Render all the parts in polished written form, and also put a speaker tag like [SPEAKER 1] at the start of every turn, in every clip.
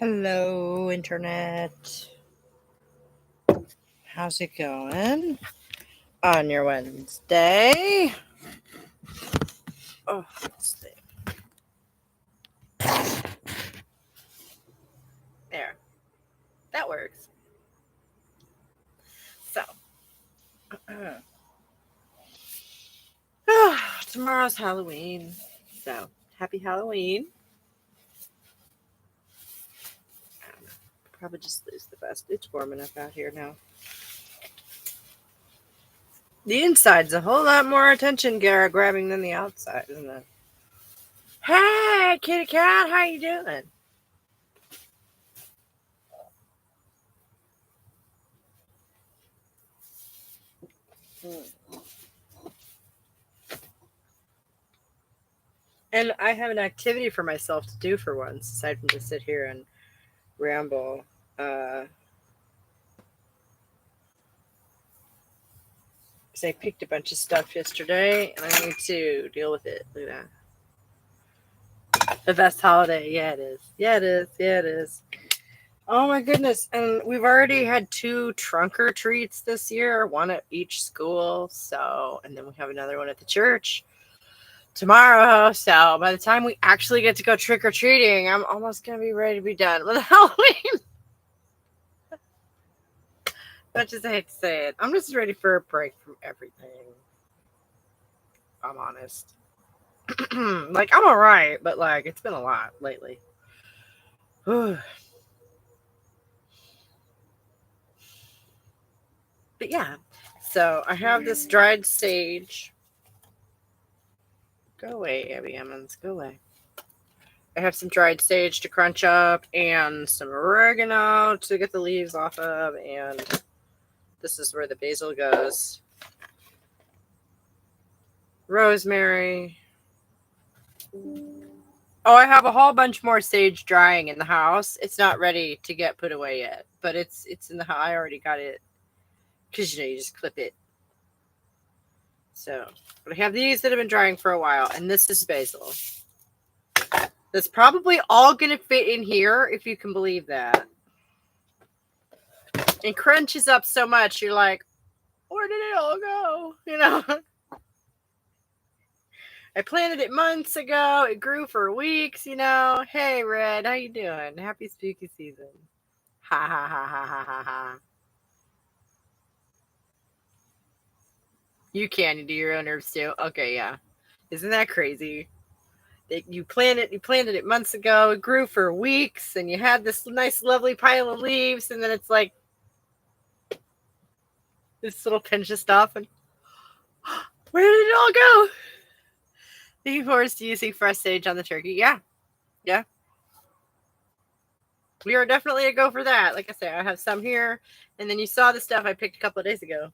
[SPEAKER 1] Hello, Internet. How's it going on your Wednesday? Oh, let's see. There. That works. So, tomorrow's Halloween. So, happy Halloween. I don't know. Probably just lose the vest. It's warm enough out here now. The inside's a whole lot more attention grabbing than the outside, isn't it? Hey, kitty cat, how you doing? And I have an activity for myself to do for once, aside from just sit here and ramble. So I picked a bunch of stuff yesterday, and I need to deal with it. Look at that. The best holiday. Yeah, it is. Yeah, it is. Yeah, it is. Oh, my goodness. And we've already had 2 trunk or treats this year, one at each school. So, and then we have another one at the church tomorrow. So by the time we actually get to go trick or treating, I'm almost going to be ready to be done with Halloween. Much as I hate to say it, I'm just ready for a break from everything. I'm honest. Like, I'm all right, but like, it's been a lot lately. But yeah, so I have this dried sage. Go away, Abby Emmons. Go away. I have some dried sage to crunch up and some oregano to get the leaves off of, and this is where the basil goes. Rosemary. Oh, I have a whole bunch more sage drying in the house. It's not ready to get put away yet, but it's in the house. I already got it because you just clip it. So, but I have these that have been drying for a while, and this is basil. That's probably all going to fit in here, if you can believe that. And crunches up so much, you're like, where did it all go? You know? I planted it months ago. It grew for weeks, you know. Hey, Red, how you doing? Happy spooky season. Ha, ha, ha, ha, ha, ha, ha. You can do your own herbs too. Okay, yeah. Isn't that crazy? You planted it months ago. It grew for weeks, and you had this nice, lovely pile of leaves, and then it's like this little pinch of stuff, and where did it all go? Looking forward to using fresh sage on the turkey. Yeah. We are definitely a go for that. Like I said, I have some here, and then you saw the stuff I picked a couple of days ago.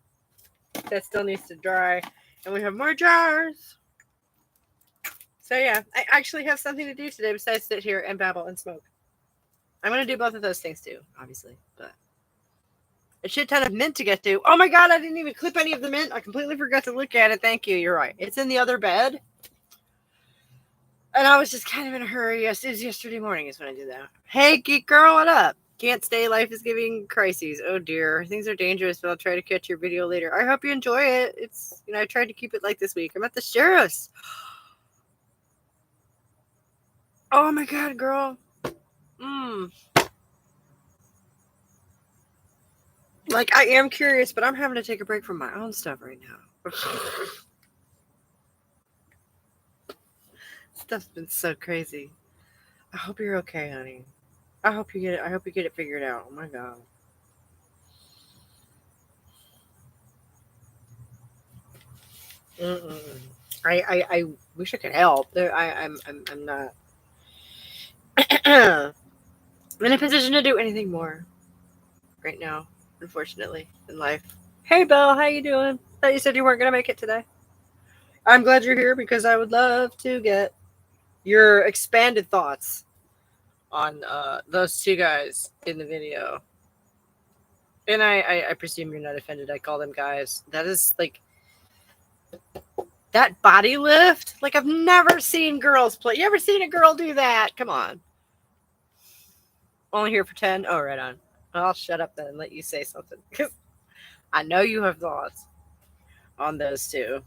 [SPEAKER 1] That still needs to dry, and we have more jars. So yeah, I actually have something to do today besides sit here and babble and smoke. I'm going to do both of those things too, obviously, but a shit ton of mint to get to. Oh my god, I didn't even clip any of the mint. I completely forgot to look at it. Thank you. You're right. It's in the other bed. And I was just kind of in a hurry. Yes, it was yesterday morning is when I did that. Hey, geek girl, what up? Can't stay. Life is giving crises. Oh dear. Things are dangerous, but I'll try to catch your video later. I hope you enjoy it. It's, I tried to keep it like this week. I'm at the sheriff's. Oh my god, girl. Like, I am curious, but I'm having to take a break from my own stuff right now. Stuff's been so crazy. I hope you're okay, honey. I hope you get it. I hope you get it figured out. Oh my god. I wish I could help. I'm not in a position to do anything more right now, unfortunately, in life. Hey, Belle, how you doing? Thought you said you weren't gonna make it today. I'm glad you're here because I would love to get your expanded thoughts on those 2 guys in the video. And I presume you're not offended I call them guys. That is like that body lift. Like, I've never seen girls play. You ever seen a girl do that? Come on. Only here for 10? Oh, right on. I'll shut up then and let you say something. Because I know you have thoughts on those two.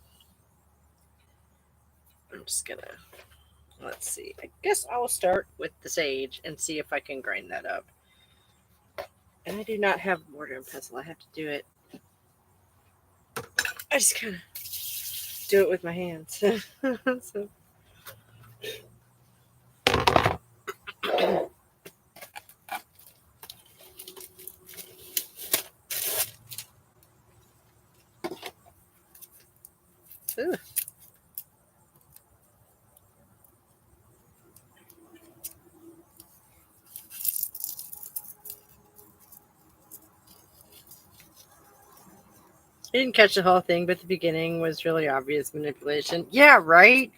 [SPEAKER 1] I'm just going to, let's see. I guess I will start with the sage and see if I can grind that up. And I do not have mortar and pestle. I have to do it. I just kind of do it with my hands. So. Ooh. I didn't catch the whole thing, but the beginning was really obvious manipulation. Yeah, right?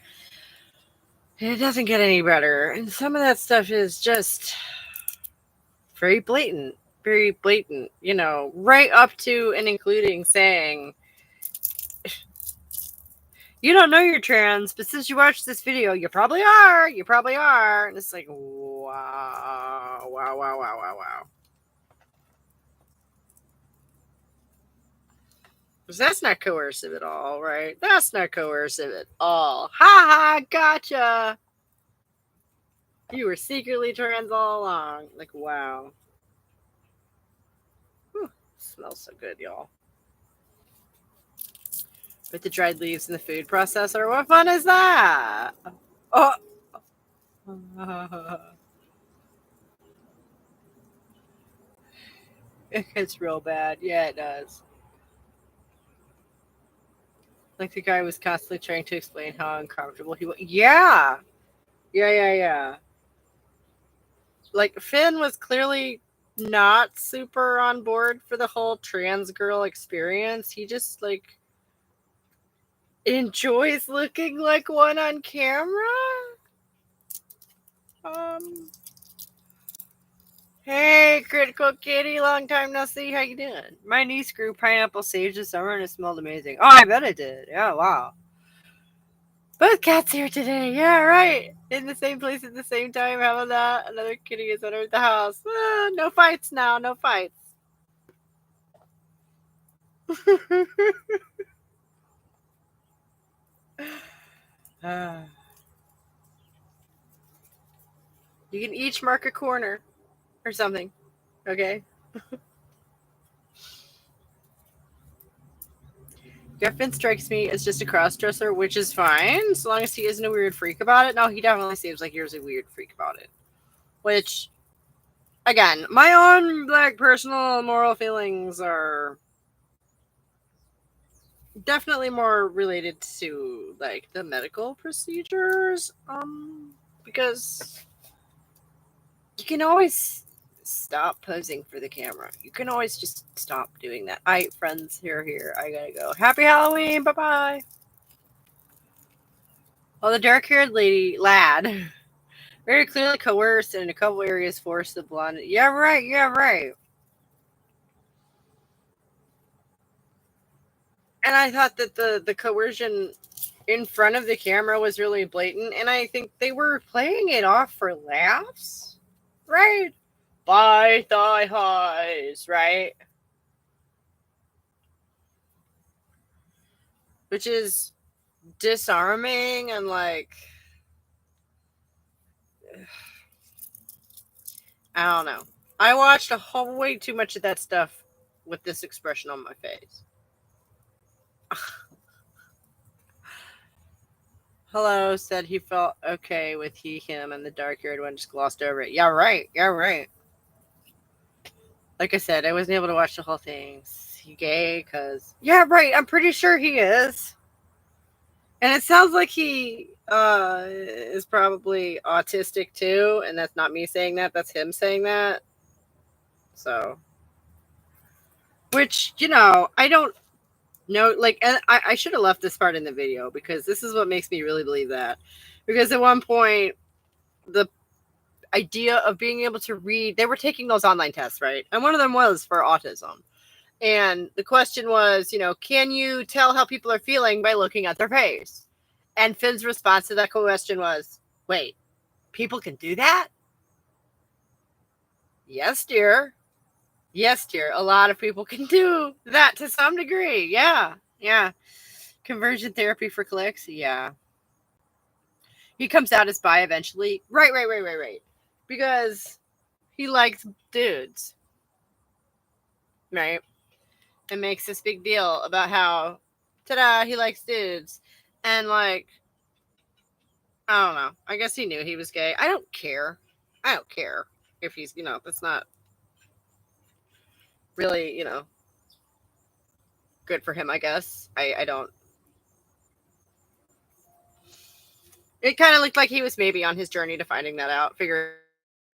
[SPEAKER 1] It doesn't get any better. And some of that stuff is just very blatant. Very blatant. You know, right up to and including saying, you don't know you're trans, but since you watched this video, you probably are. You probably are. And it's like, wow. Wow, wow, wow, wow, wow. Because that's not coercive at all, right? That's not coercive at all. Ha ha, gotcha. You were secretly trans all along. Like, wow. Whew, smells so good, y'all. With the dried leaves in the food processor. What fun is that? Oh. It gets real bad. Yeah, it does. Like the guy was constantly trying to explain how uncomfortable he was. Yeah. Yeah. Like Finn was clearly not super on board for the whole trans girl experience. He just like enjoys looking like one on camera. Hey, Critical Kitty, long time no see. How you doing? My niece grew pineapple sage this summer and it smelled amazing. Oh, I bet it did. Yeah, wow. Both cats here today. Yeah, right. In the same place at the same time. How about that? Another kitty is under the house. No fights now. No fights. You can each mark a corner or something. Okay? Griffin strikes me as just a cross-dresser, which is fine, as long as he isn't a weird freak about it. No, he definitely seems like he's a weird freak about it. Which, again, my own like personal moral feelings are definitely more related to like the medical procedures. Because you can always stop posing for the camera. You can always just stop doing that. All right, friends, here. I gotta go. Happy Halloween. Bye-bye. Well, the dark-haired lad, very clearly coerced and in a couple areas forced the blonde. Yeah, right. And I thought that the coercion in front of the camera was really blatant, and I think they were playing it off for laughs, right? By thigh highs, right? Which is disarming and like, I don't know. I watched a whole way too much of that stuff with this expression on my face. Hello said he felt okay with him, and the dark-haired one just glossed over it. Yeah, right. Like I said, I wasn't able to watch the whole thing. Is he gay? Because, yeah, right. I'm pretty sure he is. And it sounds like he is probably autistic too. And that's not me saying that. That's him saying that. So, which, I don't know. Like, and I should have left this part in the video because this is what makes me really believe that. Because at one point, the idea of being able to read, they were taking those online tests, right? And one of them was for autism. And the question was, can you tell how people are feeling by looking at their face? And Finn's response to that question was, wait, people can do that? Yes, dear. Yes, dear. A lot of people can do that to some degree. Yeah. Yeah. Conversion therapy for clicks. Yeah. He comes out as bi eventually. Right. Because he likes dudes. Right. And makes this big deal about how, ta-da, he likes dudes. And like, I don't know. I guess he knew he was gay. I don't care. I don't care if he's, that's not really, good for him, I guess. I don't. It kind of looked like he was maybe on his journey to finding that out, figuring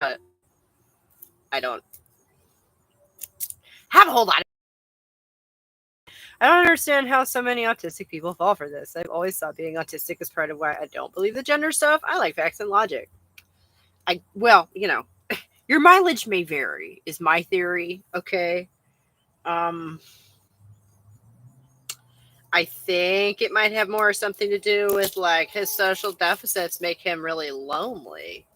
[SPEAKER 1] out, but I don't have a whole lot. I don't understand how so many autistic people fall for this. I've always thought being autistic is part of why I don't believe the gender stuff. I like facts and logic. Your mileage may vary, is my theory, okay? Um, I think it might have more something to do with like his social deficits make him really lonely,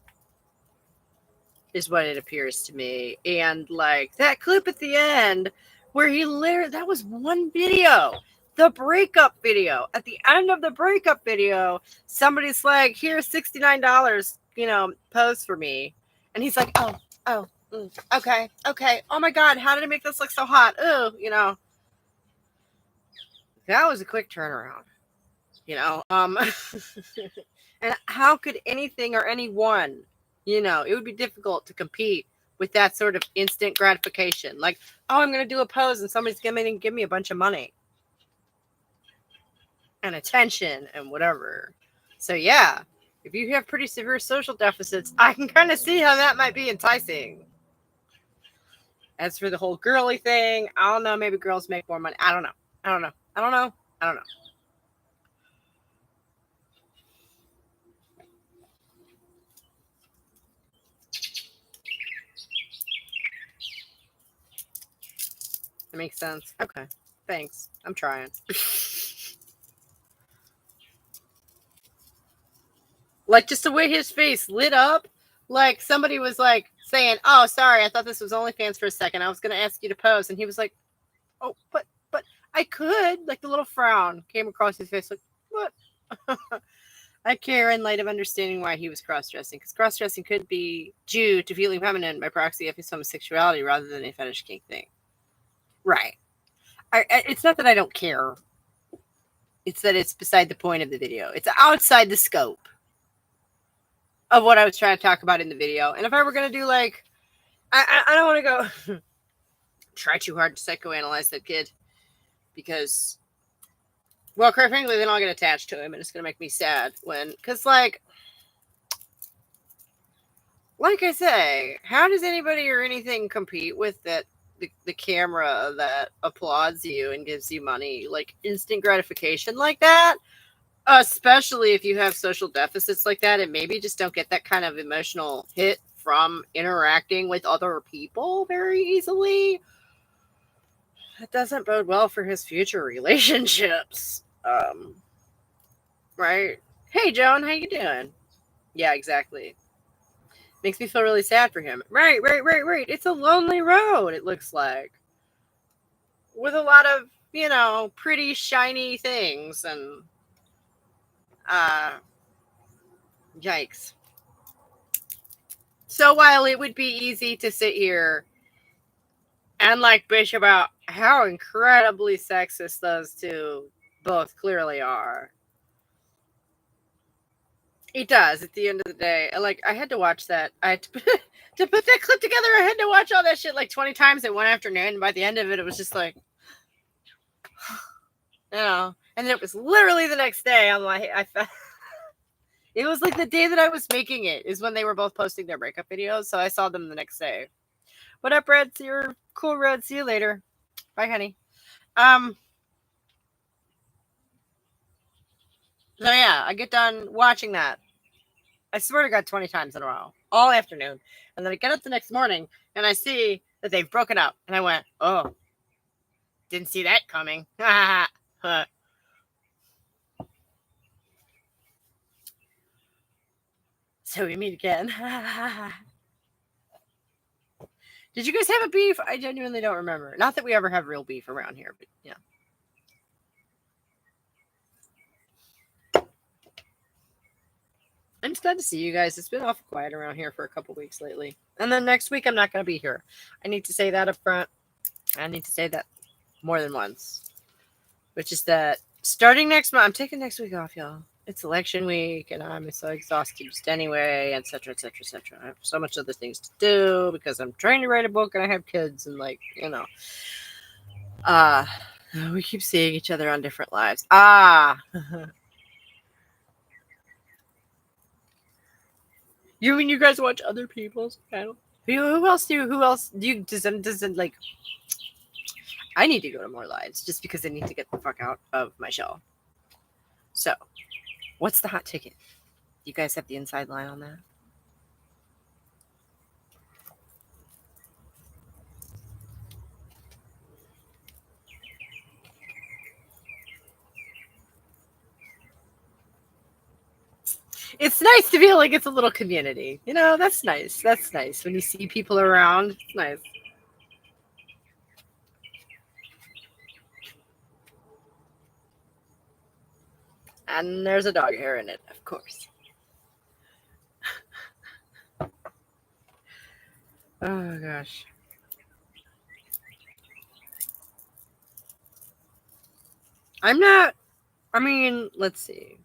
[SPEAKER 1] is what it appears to me. And like that clip at the end where he literally, that was one video, the breakup video. At the end of the breakup video, somebody's like, here's $69, pose for me. And he's like, okay. Oh my God, how did it make this look so hot? Ooh. That was a quick turnaround. And how could anything or anyone, it would be difficult to compete with that sort of instant gratification. Like, oh, I'm going to do a pose and somebody's going to give me a bunch of money and attention and whatever. So, yeah, if you have pretty severe social deficits, I can kind of see how that might be enticing. As for the whole girly thing, I don't know. Maybe girls make more money. I don't know. That makes sense. Okay. Thanks. I'm trying. Like just the way his face lit up, like somebody was like saying, "Oh, sorry, I thought this was OnlyFans for a second. I was going to ask you to pose," and he was like, "Oh, but I could." Like the little frown came across his face, like, "What?" I care in light of understanding why he was cross-dressing, because cross-dressing could be due to feeling feminine by proxy of his homosexuality rather than a fetish kink thing. Right. It's not that I don't care. It's that it's beside the point of the video. It's outside the scope of what I was trying to talk about in the video. And if I were going to do like, I don't want to go try too hard to psychoanalyze that kid because, well, quite frankly, then I'll get attached to him and it's going to make me sad because like I say, how does anybody or anything compete with that? The camera that applauds you and gives you money, like instant gratification like that, especially if you have social deficits like that and maybe just don't get that kind of emotional hit from interacting with other people very easily. That doesn't bode well for his future relationships. Right? Hey, Joan, how you doing? Yeah, exactly. Makes me feel really sad for him. Right. It's a lonely road, it looks like. With a lot of, pretty shiny things and yikes. So while it would be easy to sit here and like bitch about how incredibly sexist those two both clearly are, it does at the end of the day. Like I had to watch that. I had to to put that clip together. I had to watch all that shit like 20 times in one afternoon. And by the end of it, it was just like, And then it was literally the next day. I'm like, it was like the day that I was making it is when they were both posting their breakup videos. So I saw them the next day. What up, Red? You're cool, Red. See you later. Bye, honey. So yeah, I get done watching that. I swear to God, 20 times in a row, all afternoon. And then I get up the next morning and I see that they've broken up. And I went, oh, didn't see that coming. So we meet again. Did you guys have a beef? I genuinely don't remember. Not that we ever have real beef around here, but yeah. I'm just glad to see you guys. It's been awful quiet around here for a couple weeks lately. And then next week, I'm not going to be here. I need to say that up front. I need to say that more than once. Which is that starting next month, I'm taking next week off, y'all. It's election week, and I'm so exhausted just anyway, etc., etc., etc. I have so much other things to do because I'm trying to write a book and I have kids, and like, you know. We keep seeing each other on different lives. You mean you guys watch other people's channels? Who else do you doesn't like? I need to go to more lives just because I need to get the fuck out of my shell. So, what's the hot ticket? You guys have the inside line on that? It's nice to feel like it's a little community. You know, that's nice. That's nice. When you see people around, it's nice. And there's a dog hair in it, of course. Oh, gosh. I'm not, I mean, let's see.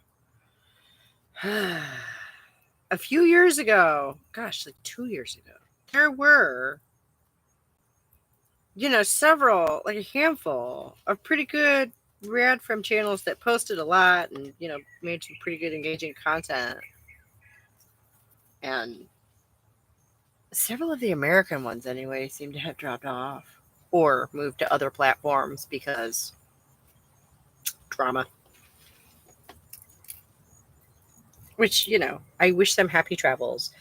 [SPEAKER 1] A few years ago, gosh, like 2 years ago, there were, several, like a handful of pretty good rad from channels that posted a lot and, made some pretty good engaging content. And several of the American ones, anyway, seem to have dropped off or moved to other platforms because drama. Which, I wish them happy travels.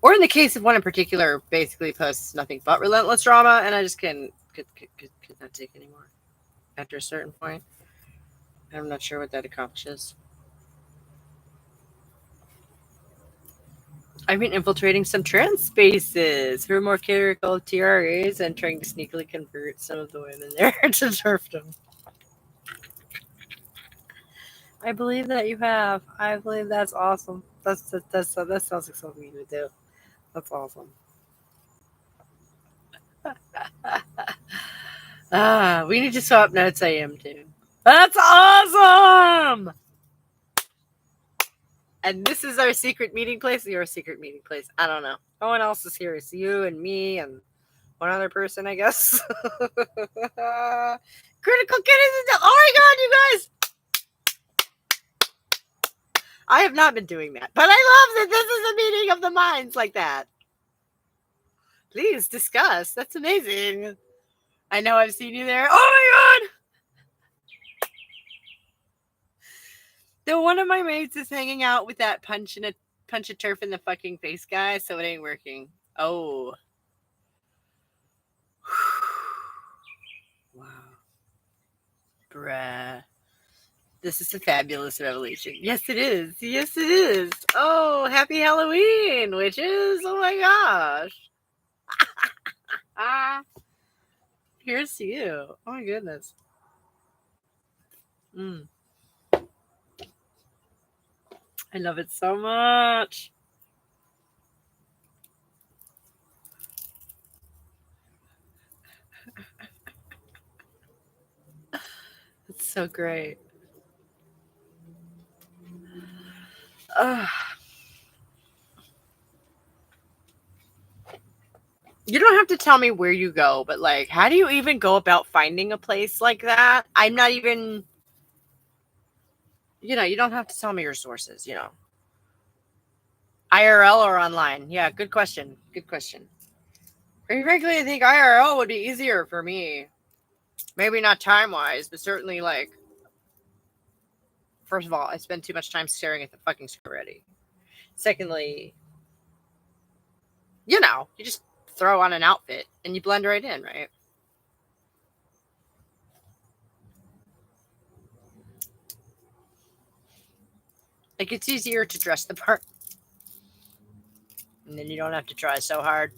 [SPEAKER 1] Or in the case of one in particular, basically posts nothing but relentless drama, and I just could not take anymore after a certain point. I'm not sure what that accomplishes. I've been infiltrating some trans spaces for more clerical TRAs and trying to sneakily convert some of the women there to serfdom. I believe that you have. I believe that's awesome. That sounds like something you would do. That's awesome. We need to swap notes. I am too. That's awesome. And this is our secret meeting place. Your secret meeting place. I don't know. No one else is here. It's you and me and one other person, I guess. Critical Kid is. Oh my god, you guys! I have not been doing that, but I love that this is a meeting of the minds like that. Please discuss. That's amazing. I know I've seen you there. Oh my god! Though one of my mates is hanging out with that punch a turf in the fucking face guy, so it ain't working. Oh. Wow. Bruh. This is a fabulous revelation. Yes, it is. Yes, it is. Oh, happy Halloween, witches. Oh my gosh. Here's to you. Oh my goodness. I love it so much. It's so great. You don't have to tell me where you go, but like, how do you even go about finding a place like that? I'm not even, you don't have to tell me your sources, IRL or online? Yeah, good question. Good question. Very frankly, I think IRL would be easier for me. Maybe not time-wise, but certainly, like, first of all, I spend too much time staring at the fucking screen already. Secondly, you just throw on an outfit and you blend right in, right? Like, it's easier to dress the part. And then you don't have to try so hard.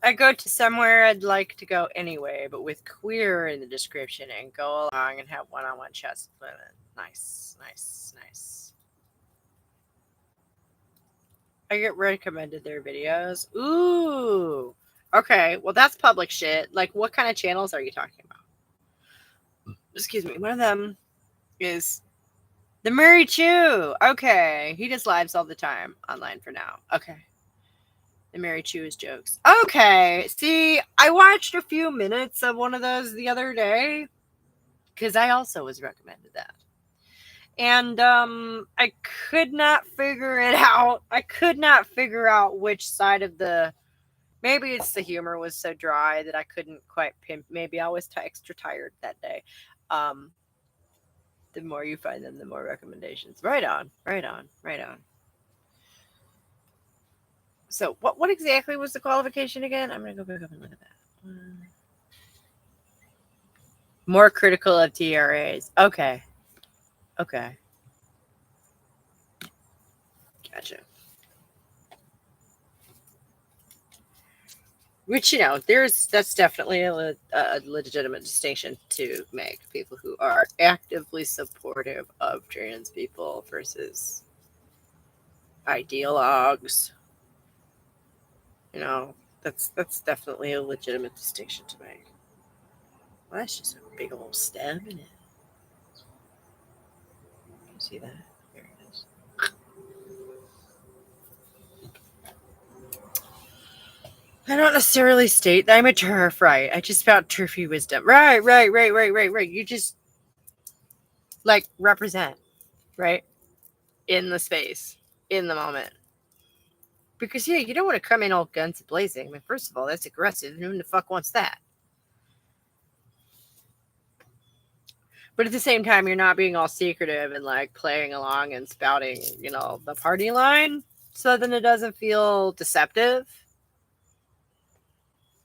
[SPEAKER 1] I go to somewhere I'd like to go anyway, but with queer in the description and go along and have one-on-one chats with women. Nice, nice, nice. I get recommended their videos. Ooh. Okay, well that's public shit. Like, what kind of channels are you talking about? Excuse me. One of them is the Murray Chew. Okay, he does lives all the time online for now. Okay. The Mary Chew's jokes. Okay. See, I watched a few minutes of one of those the other day because I also was recommended that. And I could not figure it out. I could not figure out which side of the. Maybe it's the humor was so dry that I couldn't quite pimp. Maybe I was extra tired that day. The more you find them, the more recommendations. Right on, right on, right on. So what exactly was the qualification again? I'm going to go back up and look at that. More critical of TRAs. Okay. Okay. Gotcha. Which, that's definitely a legitimate distinction to make. People who are actively supportive of trans people versus ideologues. That's definitely a legitimate distinction to make. Well, that's just a big old stem in it. You see that? There it is. I don't necessarily state that I'm a turf, right? I just found turfy wisdom. Right. You just, like, represent, right? In the space, in the moment. Because, yeah, you don't want to come in all guns blazing. I mean, first of all, that's aggressive. Who the fuck wants that? But at the same time, you're not being all secretive and, like, playing along and spouting, the party line. So then it doesn't feel deceptive.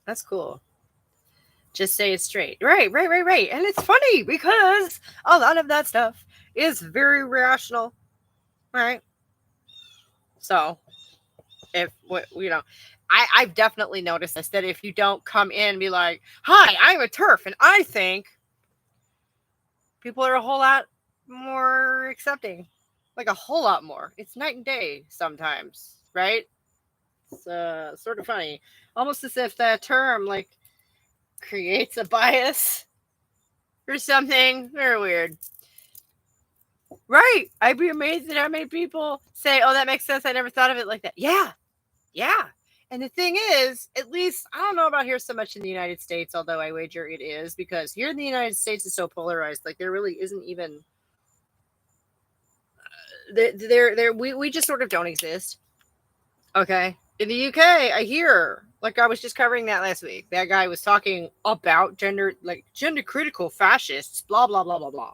[SPEAKER 1] That's cool. Just say it straight. Right. And it's funny because a lot of that stuff is very rational. Right. So I've definitely noticed this, that if you don't come in and be like, hi, I'm a turf and I think, people are a whole lot more accepting. Like a whole lot more. It's night and day sometimes, right? It's sort of funny. Almost as if that term, like, creates a bias or something. Very weird. Right. I'd be amazed at how many people say, oh, that makes sense. I never thought of it like that. Yeah. And the thing is, at least, I don't know about here so much in the United States, although I wager it is, because here in the United States is so polarized. Like, there really isn't even, we just sort of don't exist. Okay. In the UK, I hear, like, I was just covering that last week. That guy was talking about gender critical fascists, blah, blah, blah, blah, blah.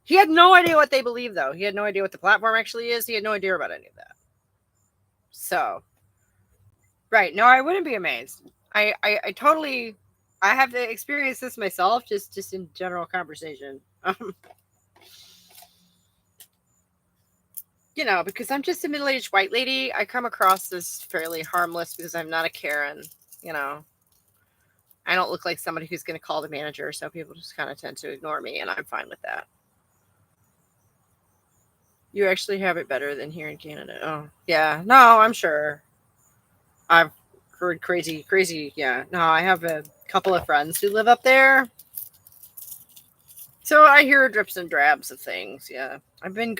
[SPEAKER 1] He had no idea what they believe, though. He had no idea what the platform actually is. He had no idea about any of that. So, right. No, I wouldn't be amazed. I totally, I have to experience this myself, just in general conversation. Because I'm just a middle-aged white lady, I come across as fairly harmless because I'm not a Karen. I don't look like somebody who's going to call the manager, so people just kind of tend to ignore me, and I'm fine with that. You actually have it better than here in Canada. Oh, yeah. No, I'm sure. I've heard crazy. Yeah. No, I have a couple of friends who live up there. So I hear drips and drabs of things. Yeah. I've been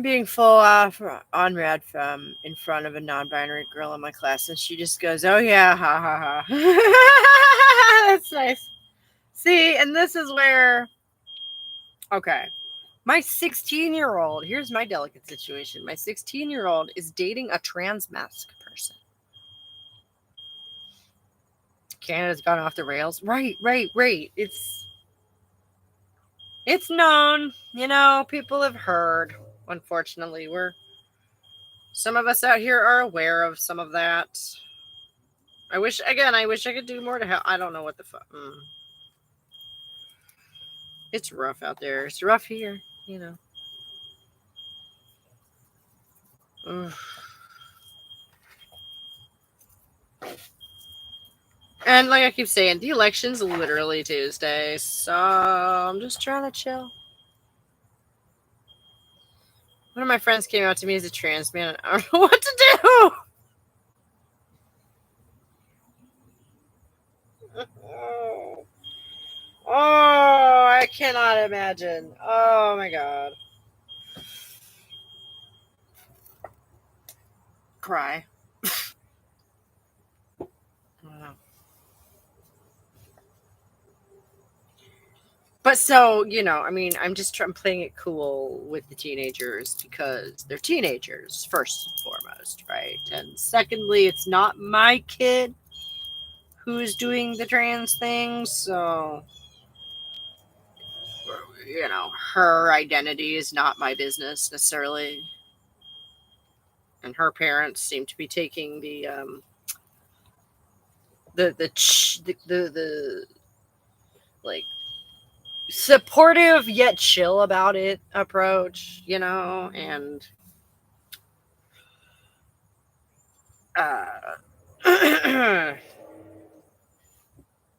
[SPEAKER 1] being full off on rad from in front of a non-binary girl in my class, and she just goes, oh, yeah, ha, ha, ha. That's nice. See, and this is where, okay. My 16-year-old, here's my delicate situation. My 16-year-old is dating a trans mask person. Canada's gone off the rails. Right. It's known. People have heard. Unfortunately, some of us out here are aware of some of that. I wish I could do more to help. I don't know what the fuck. It's rough out there. It's rough here, Ugh. And like I keep saying, the election's literally Tuesday, so I'm just trying to chill. One of my friends came out to me as a trans man. I don't know what to do. Oh, I cannot imagine. Oh my god. Cry. I don't know. But so, I mean, I'm playing it cool with the teenagers because they're teenagers, first and foremost, right? And secondly, it's not my kid who's doing the trans thing, so, her identity is not my business necessarily. And her parents seem to be taking the like supportive yet chill about it approach, and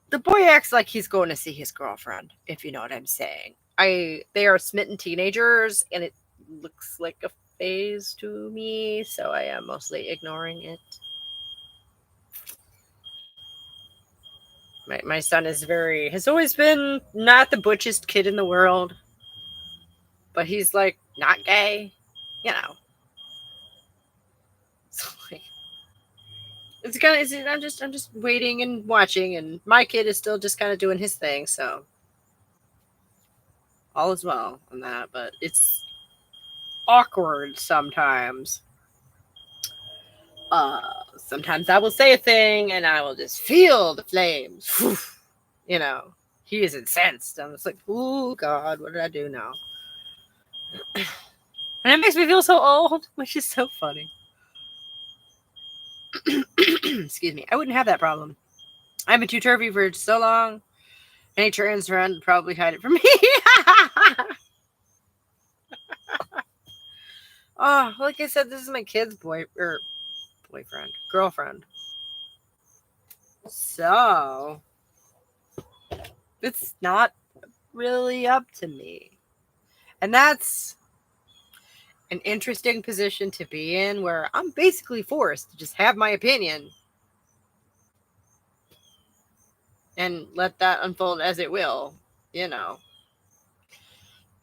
[SPEAKER 1] the boy acts like he's going to see his girlfriend, if you know what I'm saying. They are smitten teenagers, and it looks like a phase to me, so I am mostly ignoring it. My son has always been not the butchest kid in the world, but he's like not gay, So like, I'm just waiting and watching, and my kid is still just kind of doing his thing, so all is well on that. But it's awkward sometimes. Sometimes I will say a thing, and I will just feel the flames. He is incensed. I'm just like, oh God, what did I do now? And it makes me feel so old, which is so funny. Excuse me. I wouldn't have that problem. I've been too turvy for so long. Any trans friend would probably hide it from me. Oh, like I said, this is my kid's boyfriend, girlfriend. So it's not really up to me. And that's an interesting position to be in, where I'm basically forced to just have my opinion and let that unfold as it will.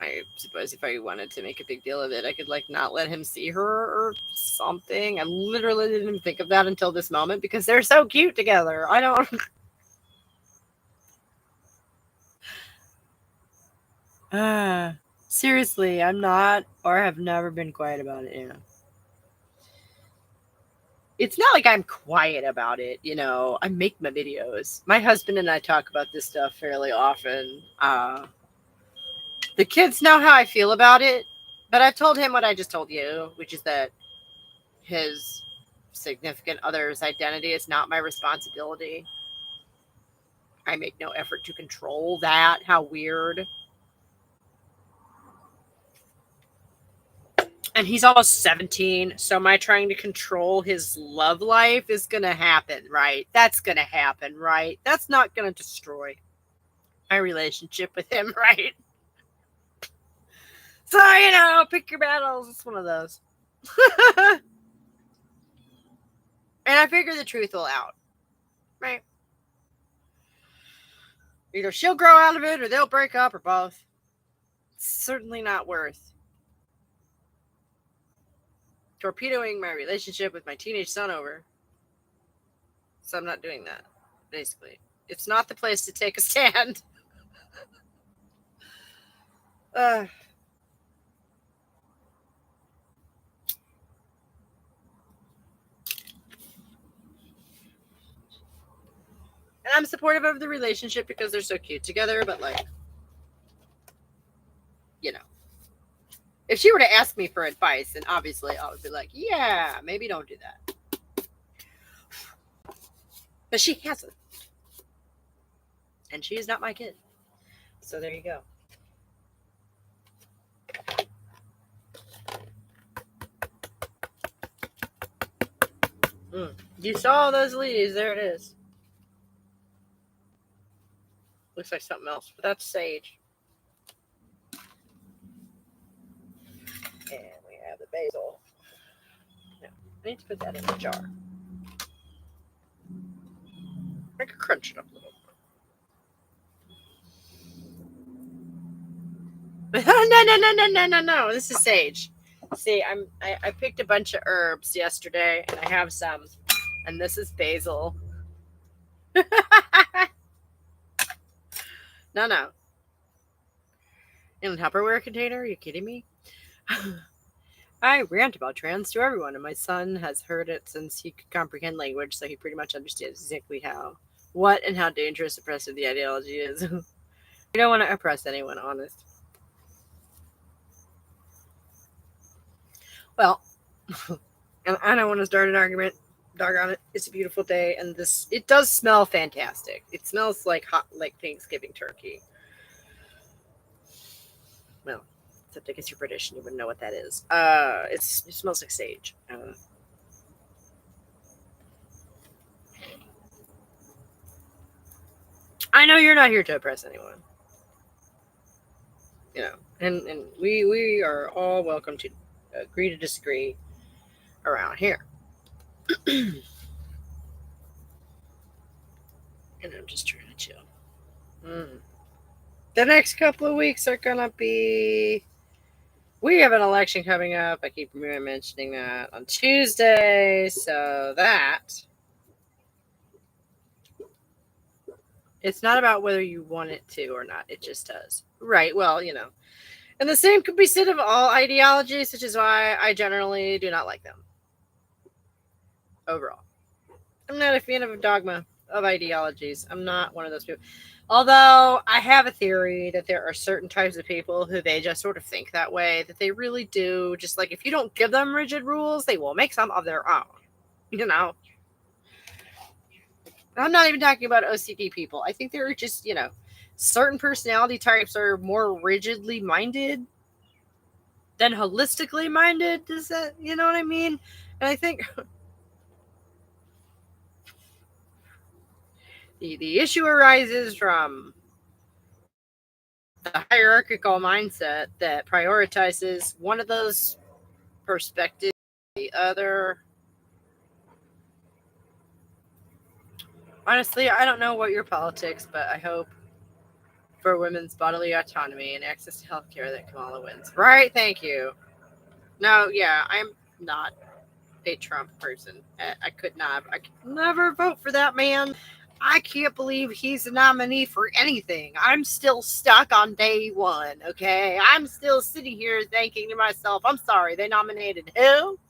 [SPEAKER 1] I suppose if I wanted to make a big deal of it, I could not let him see her or something. I literally didn't even think of that until this moment because they're so cute together. I don't. Seriously, I'm not or have never been quiet about it. It's not like I'm quiet about it. I make my videos. My husband and I talk about this stuff fairly often. The kids know how I feel about it, but I've told him what I just told you, which is that his significant other's identity is not my responsibility. I make no effort to control that. How weird. And he's almost 17, so my trying to control his love life is going to happen, right? That's going to happen, right? That's not going to destroy my relationship with him, right? So, pick your battles. It's one of those. And I figure the truth will out, right? Either she'll grow out of it or they'll break up or both. It's certainly not worth torpedoing my relationship with my teenage son over. So I'm not doing that, basically. It's not the place to take a stand. And I'm supportive of the relationship because they're so cute together, but if she were to ask me for advice, then obviously I would be like, yeah, maybe don't do that. But she hasn't. And she is not my kid. So there you go. You saw those leaves. There it is. Looks like something else, but that's sage. And we have the basil. Now, I need to put that in the jar. I could crunch it up a little. No. This is sage. See, I picked a bunch of herbs yesterday, and I have some, and this is basil. No. In a Tupperware container? Are you kidding me? I rant about trans to everyone, and my son has heard it since he could comprehend language, so he pretty much understands exactly what and how dangerous oppressive the ideology is. We don't want to oppress anyone, honest. Well, and I don't want to start an argument. Doggone it. It's a beautiful day, and it does smell fantastic. It smells like Thanksgiving turkey. Well, except I guess you're British and you wouldn't know what that is. It smells like sage. I know you're not here to oppress anyone. And we are all welcome to agree to disagree around here. And I'm just trying to chill. The next couple of weeks are gonna be. We have an election coming up. I keep mentioning that on Tuesday, so that it's not about whether you want it to or not. It just does. Right. Well, and the same could be said of all ideologies, which is why I generally do not like them. Overall, I'm not a fan of a dogma of ideologies. I'm not one of those people. Although I have a theory that there are certain types of people who they just sort of think that way, that they really do. Just like if you don't give them rigid rules, they will make some of their own. I'm not even talking about OCD people. I think there are just, certain personality types are more rigidly minded than holistically minded. Does that, you know what I mean? And I think the issue arises from the hierarchical mindset that prioritizes one of those perspectives the other. Honestly, I don't know what your politics, but I hope for women's bodily autonomy and access to health care that Kamala wins. Right? Thank you. No, yeah, I'm not a Trump person. I could never vote for that man. I can't believe he's a nominee for anything. I'm still stuck on day one, okay? I'm still sitting here thinking to myself, I'm sorry, they nominated who?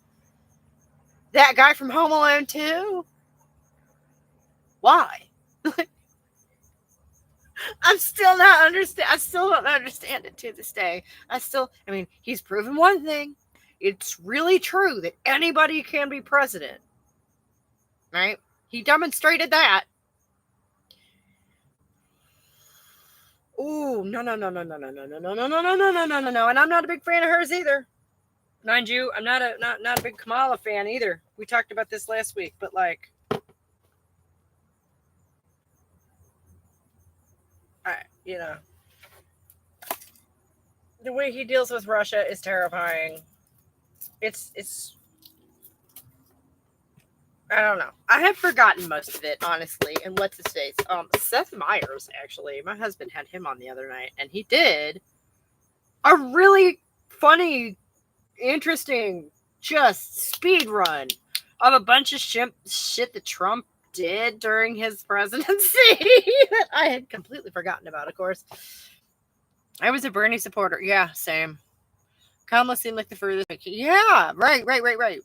[SPEAKER 1] That guy from Home Alone 2? Why? I still don't understand it to this day. He's proven one thing. It's really true that anybody can be president. Right? He demonstrated that. Ooh, no. And I'm not a big fan of hers either. Mind you, I'm not a big Kamala fan either. We talked about this last week, but the way he deals with Russia is terrifying. It's I don't know. I have forgotten most of it, honestly. And what's his face? Seth Meyers, actually. My husband had him on the other night, and he did a really funny, interesting, just speed run of a bunch of shit that Trump did during his presidency that I had completely forgotten about, of course. I was a Bernie supporter. Yeah, same. Kamala seemed like the furthest. Yeah, right. Right.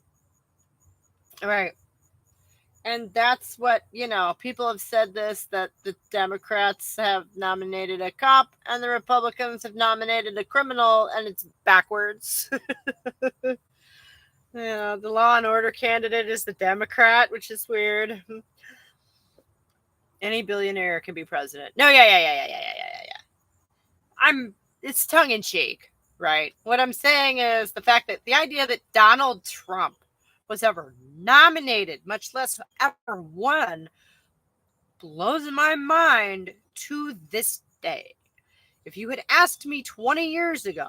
[SPEAKER 1] And that's what, people have said this, that the Democrats have nominated a cop and the Republicans have nominated a criminal, and it's backwards. The law and order candidate is the Democrat, which is weird. Any billionaire can be president. No, yeah. It's tongue in cheek, right? What I'm saying is the fact that the idea that Donald Trump was ever nominated, much less ever won, blows my mind to this day. If you had asked me 20 years ago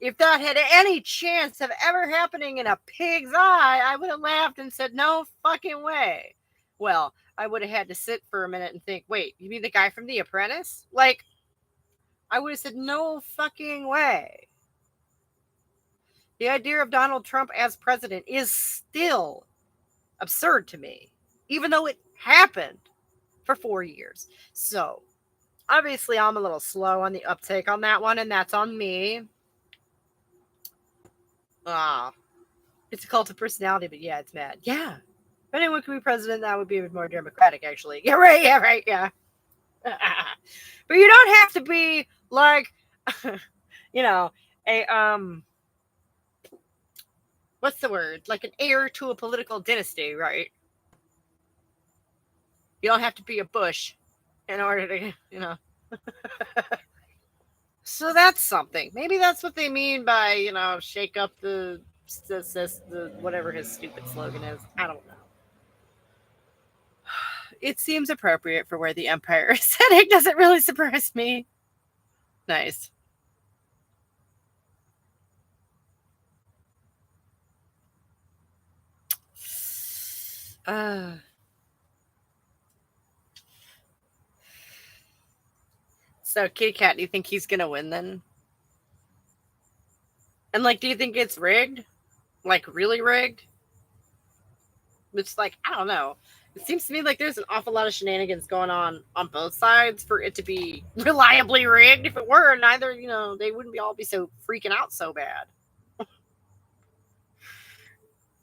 [SPEAKER 1] if that had any chance of ever happening in a pig's eye, I would have laughed and said, no fucking way. Well, I would have had to sit for a minute and think, wait, you mean the guy from The Apprentice? Like, I would have said, no fucking way. The idea of Donald Trump as president is still absurd to me, even though it happened for 4 years. So, obviously, I'm a little slow on the uptake on that one, and that's on me. It's a cult of personality, but yeah, it's mad. Yeah. If anyone could be president, that would be a bit more democratic, actually. Yeah, right, yeah. But you don't have to be like, what's the word? Like an heir to a political dynasty, right? You don't have to be a Bush in order to, So that's something. Maybe that's what they mean by, shake up the whatever his stupid slogan is. I don't know. It seems appropriate for where the empire is heading. Doesn't really surprise me. Nice. So, Kitty Cat, do you think he's gonna win then? And do you think it's rigged? Like really rigged? It's I don't know. It seems to me like there's an awful lot of shenanigans going on both sides for it to be reliably rigged. If it were, neither, they wouldn't all be so freaking out so bad.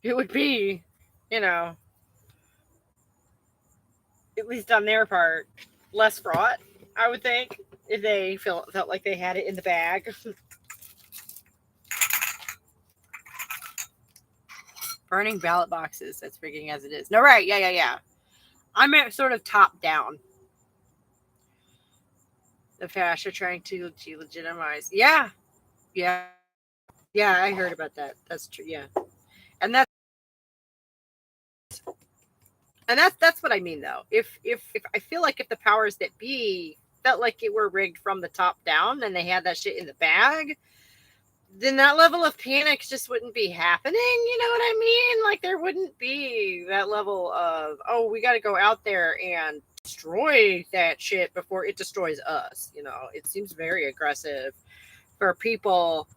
[SPEAKER 1] It would be, at least on their part, less fraught, I would think, if they felt like they had it in the bag. Burning ballot boxes, that's rigging as it is. No, right, yeah. I meant sort of top down. The fascists are trying to legitimize. Yeah, I heard about that. That's true, yeah. And that's what I mean, though. If I feel like if the powers that be felt like it were rigged from the top down and they had that shit in the bag, then that level of panic just wouldn't be happening. You know what I mean? Like there wouldn't be that level of, oh, we got to go out there and destroy that shit before it destroys us. It seems very aggressive for people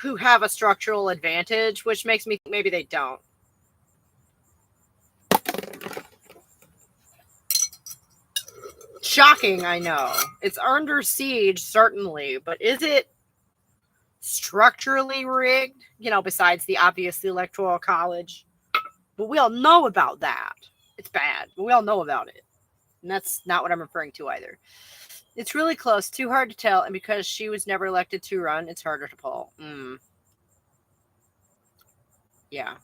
[SPEAKER 1] who have a structural advantage, which makes me think maybe they don't. Shocking, I know. It's under siege, certainly, but is it structurally rigged? Besides the obvious electoral college. But we all know about that. It's bad, but we all know about it. And that's not what I'm referring to either. It's really close, too hard to tell, and because she was never elected to run, it's harder to pull. Yeah.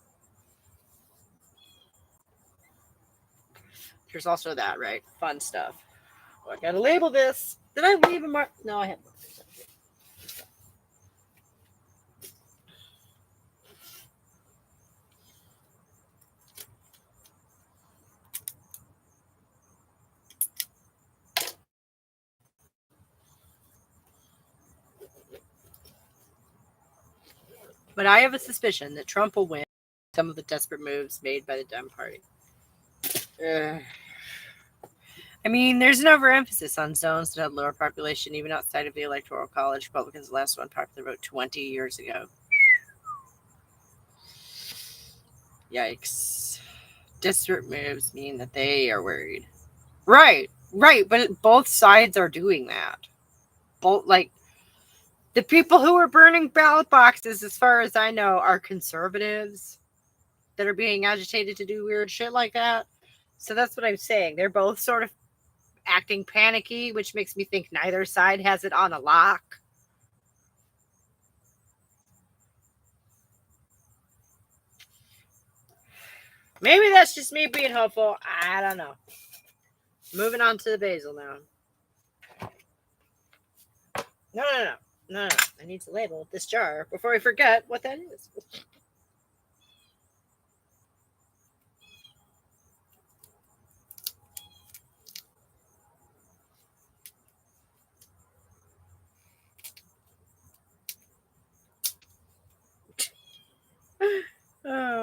[SPEAKER 1] There's also that, right? Fun stuff. I gotta label this. Did I leave a mark? No, I haven't. But I have a suspicion that Trump will win some of the desperate moves made by the Dem Party. I mean, there's an overemphasis on zones that had lower population, even outside of the Electoral College. Republicans last won popular vote 20 years ago. Yikes. Desperate moves mean that they are worried. Right. But both sides are doing that. Both, the people who are burning ballot boxes, as far as I know, are conservatives that are being agitated to do weird shit like that. So that's what I'm saying. They're both sort of acting panicky, which makes me think neither side has it on a lock. Maybe that's just me being hopeful. I don't know. Moving on to the basil now. No. I need to label this jar before I forget what that is.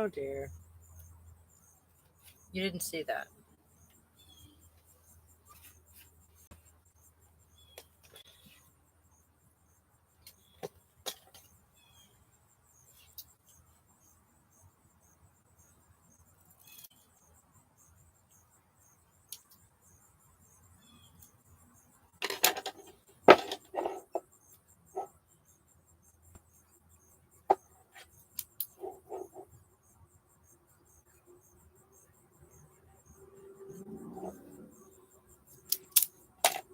[SPEAKER 1] dear. You didn't see that.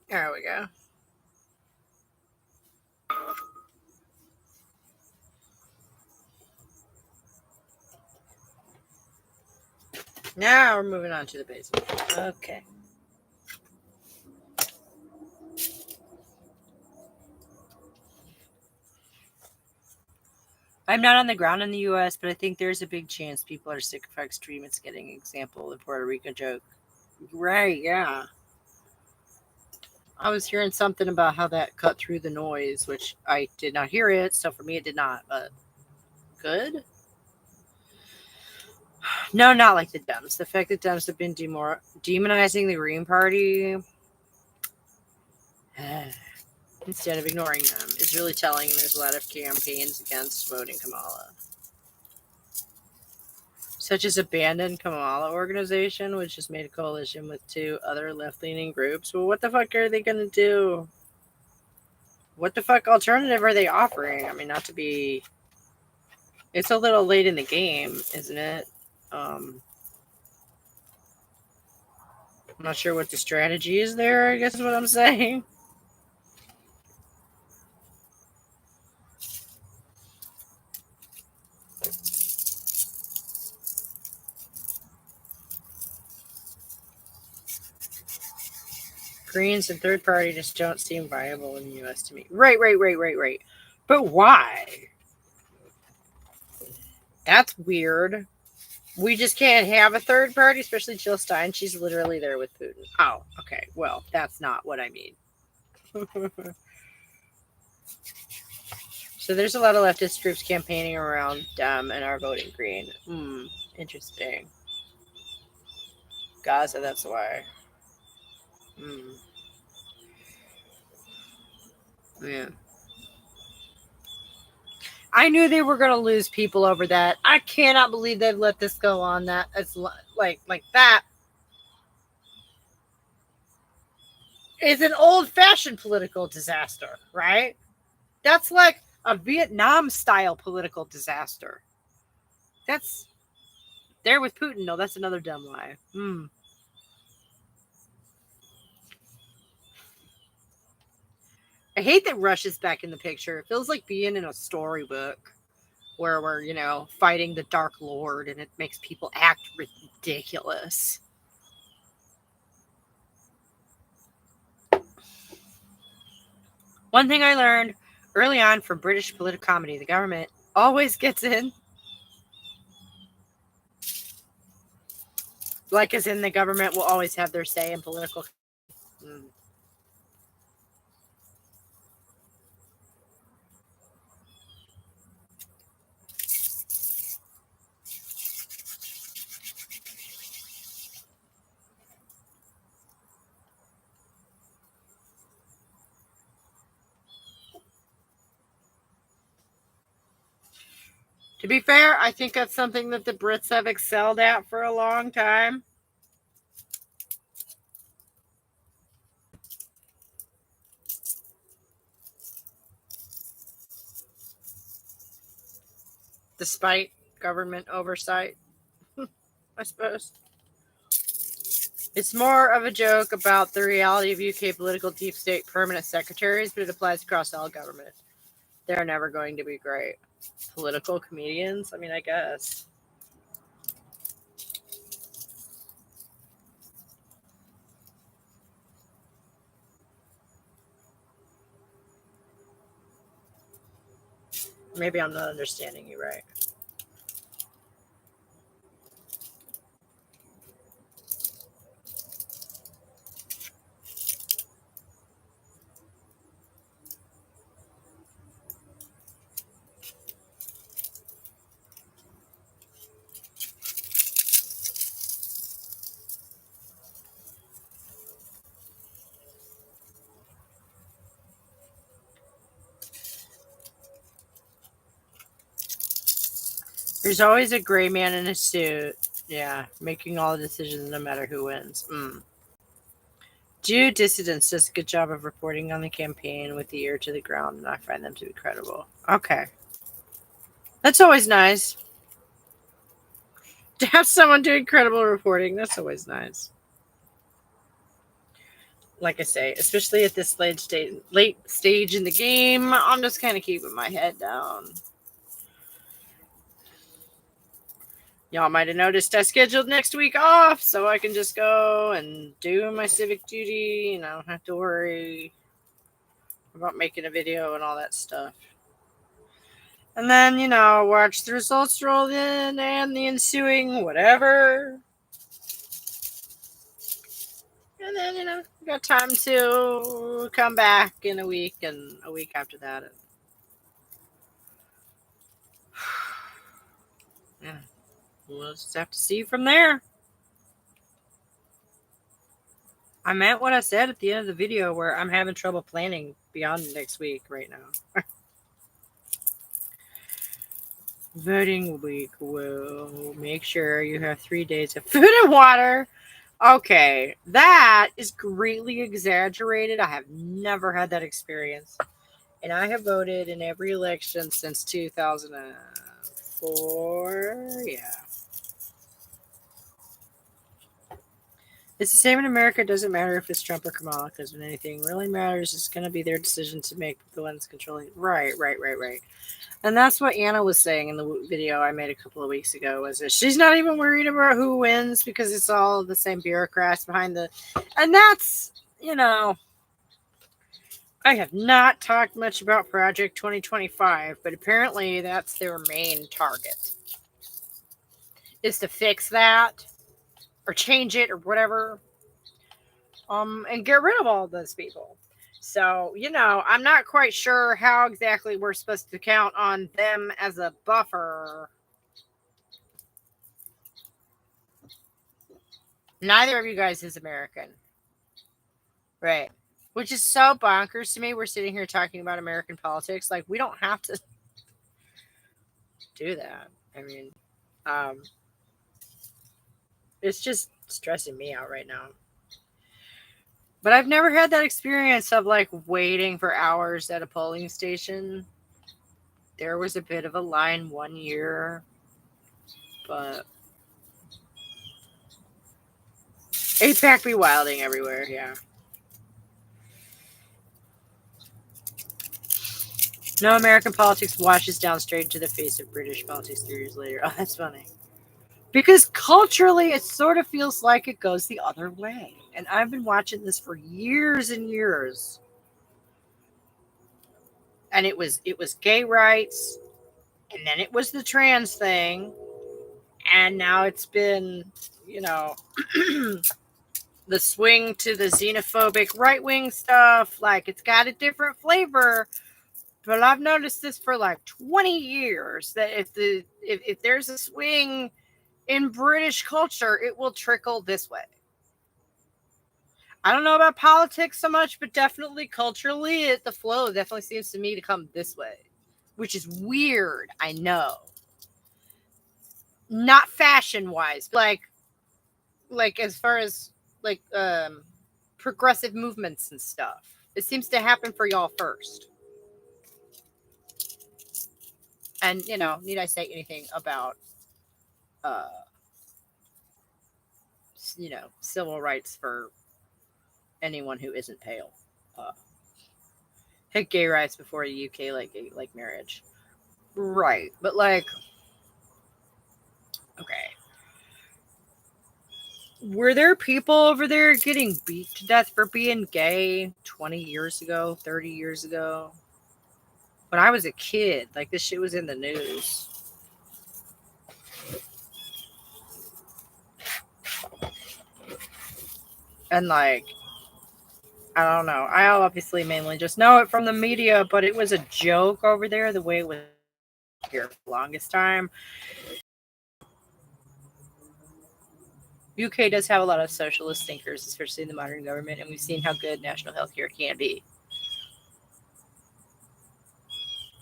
[SPEAKER 1] There we go. Now we're moving on to the basement. Okay. I'm not on the ground in the U.S., but I think there's a big chance people are sick of how extreme it's getting. Example, the Puerto Rico joke. Right, yeah. I was hearing something about how that cut through the noise, which I did not hear it, so for me it did not, but good? No, not like the Dems. The fact that Dems have been demonizing the Green Party instead of ignoring them is really telling, and there's a lot of campaigns against voting Kamala. Such as Abandoned Kamala organization, which has made a coalition with 2 other left-leaning groups. Well, what the fuck are they going to do? What the fuck alternative are they offering? I mean, not to be... It's a little late in the game, isn't it? I'm not sure what the strategy is there, I guess is what I'm saying. Greens and third party just don't seem viable in the U.S. to me. Right. But why? That's weird. We just can't have a third party, especially Jill Stein. She's literally there with Putin. Oh, okay. Well, that's not what I mean. So there's a lot of leftist groups campaigning around Dem and are voting Green. Interesting. Gaza, that's why. Yeah. I knew they were going to lose people over that. I cannot believe they've let this go on. That it's like that is an old-fashioned political disaster, right? That's like a Vietnam-style political disaster. That's there with Putin. No, that's another dumb lie. I hate that Russia's back in the picture. It feels like being in a storybook where we're, fighting the Dark Lord and it makes people act ridiculous. One thing I learned early on from British political comedy, the government always gets in. Like as in the government will always have their say in political. To be fair, I think that's something that the Brits have excelled at for a long time. Despite government oversight, I suppose. It's more of a joke about the reality of UK political deep state permanent secretaries, but it applies across all government. They're never going to be great. Political comedians? I mean, I guess. Maybe I'm not understanding you right. There's always a gray man in a suit. Yeah, making all the decisions no matter who wins. Jew dissidents does a good job of reporting on the campaign with the ear to the ground, and I find them to be credible. Okay. That's always nice. To have someone doing credible reporting, that's always nice. Like I say, especially at this late stage in the game, I'm just kind of keeping my head down. Y'all might have noticed I scheduled next week off so I can just go and do my civic duty and I don't have to worry about making a video and all that stuff. And then, watch the results roll in and the ensuing whatever. And then, got time to come back in a week and a week after that. And yeah, we'll just have to see from there. I meant what I said at the end of the video where I'm having trouble planning beyond next week right now. Voting week will make sure you have 3 days of food and water. Okay, that is greatly exaggerated. I have never had that experience. And I have voted in every election since 2004. Yeah. It's the same in America. It doesn't matter if it's Trump or Kamala, because when anything really matters, it's going to be their decision to make the ones controlling. Right. And that's what Anna was saying in the video I made a couple of weeks ago, was that she's not even worried about who wins because it's all the same bureaucrats behind the... And that's, I have not talked much about Project 2025, but apparently that's their main target, is to fix that or change it or whatever, and get rid of all those people. So, I'm not quite sure how exactly we're supposed to count on them as a buffer. Neither of you guys is American. Right. Which is so bonkers to me. We're sitting here talking about American politics. Like, we don't have to do that. I mean, it's just stressing me out right now. But I've never had that experience of like waiting for hours at a polling station. There was a bit of a line one year, but APAC be wilding everywhere, yeah. No American politics washes down straight into the face of British politics 3 years later. Oh, that's funny. Because culturally, it sort of feels like it goes the other way. And I've been watching this for years and years. And it was gay rights, and then it was the trans thing, and now it's been, the swing to the xenophobic right-wing stuff. Like, it's got a different flavor, but I've noticed this for like 20 years, that if there's a swing in British culture, it will trickle this way. I don't know about politics so much, but definitely culturally, the flow definitely seems to me to come this way, which is weird. I know. Not fashion-wise, but like as far as like progressive movements and stuff. It seems to happen for y'all first. And, need I say anything about civil rights for anyone who isn't pale? Had gay rights before the UK, like marriage. Right. But like, okay. Were there people over there getting beat to death for being gay 20 years ago, 30 years ago? When I was a kid, like, this shit was in the news. And like, I don't know. I obviously mainly just know it from the media, but it was a joke over there the way it was here for the longest time. UK does have a lot of socialist thinkers, especially in the modern government, and we've seen how good national health care can be.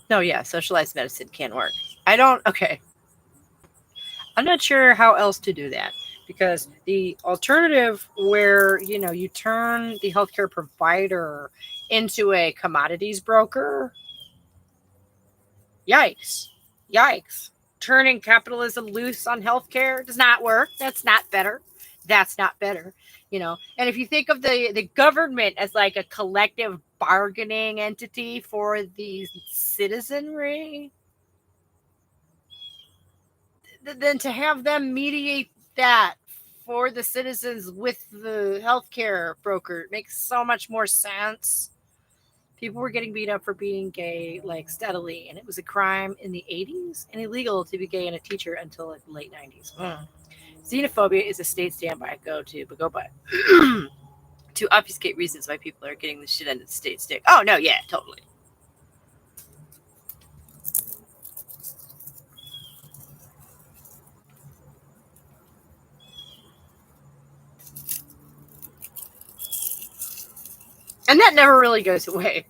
[SPEAKER 1] No, yeah, socialized medicine can work. Okay. I'm not sure how else to do that, because the alternative where, you turn the healthcare provider into a commodities broker, yikes. Yikes. Turning capitalism loose on healthcare does not work. That's not better. That's not better. And if you think of the government as like a collective bargaining entity for the citizenry, then to have them mediate that for the citizens with the healthcare broker makes so much more sense. People were getting beat up for being gay like steadily, and it was a crime in the 80s and illegal to be gay and a teacher until like the late 90s. Xenophobia is a state standby but to obfuscate reasons why people are getting the shit end of the state stick. Oh no, yeah, totally. And that never really goes away.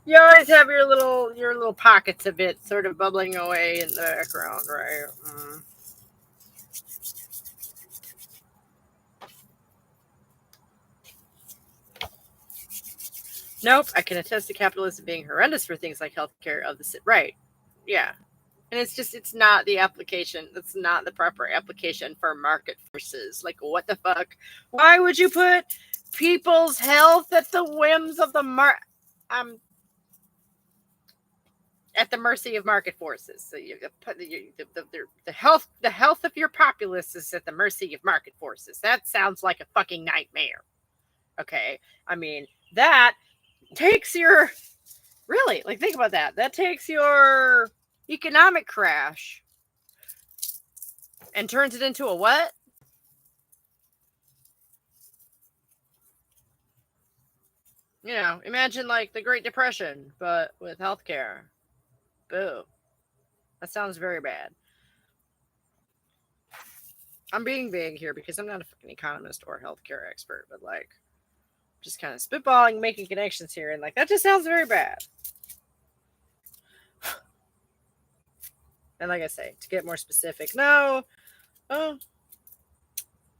[SPEAKER 1] You always have your little pockets of it sort of bubbling away in the background, right? Nope, I can attest to capitalism being horrendous for things like healthcare of the right. Yeah. And it's not the application. That's not the proper application for market forces. Like, what the fuck? Why would you put people's health at the whims of the at the mercy of market forces? So you put the health of your populace is at the mercy of market forces. That sounds like a fucking nightmare. Okay, I mean that takes your really like think about that. That takes your economic crash and turns it into a what? Imagine like the Great Depression, but with healthcare. Boo. That sounds very bad. I'm being vague here because I'm not a fucking economist or healthcare expert, but like, just kind of spitballing, making connections here, and like, that just sounds very bad. And like I say, to get more specific, no. Oh,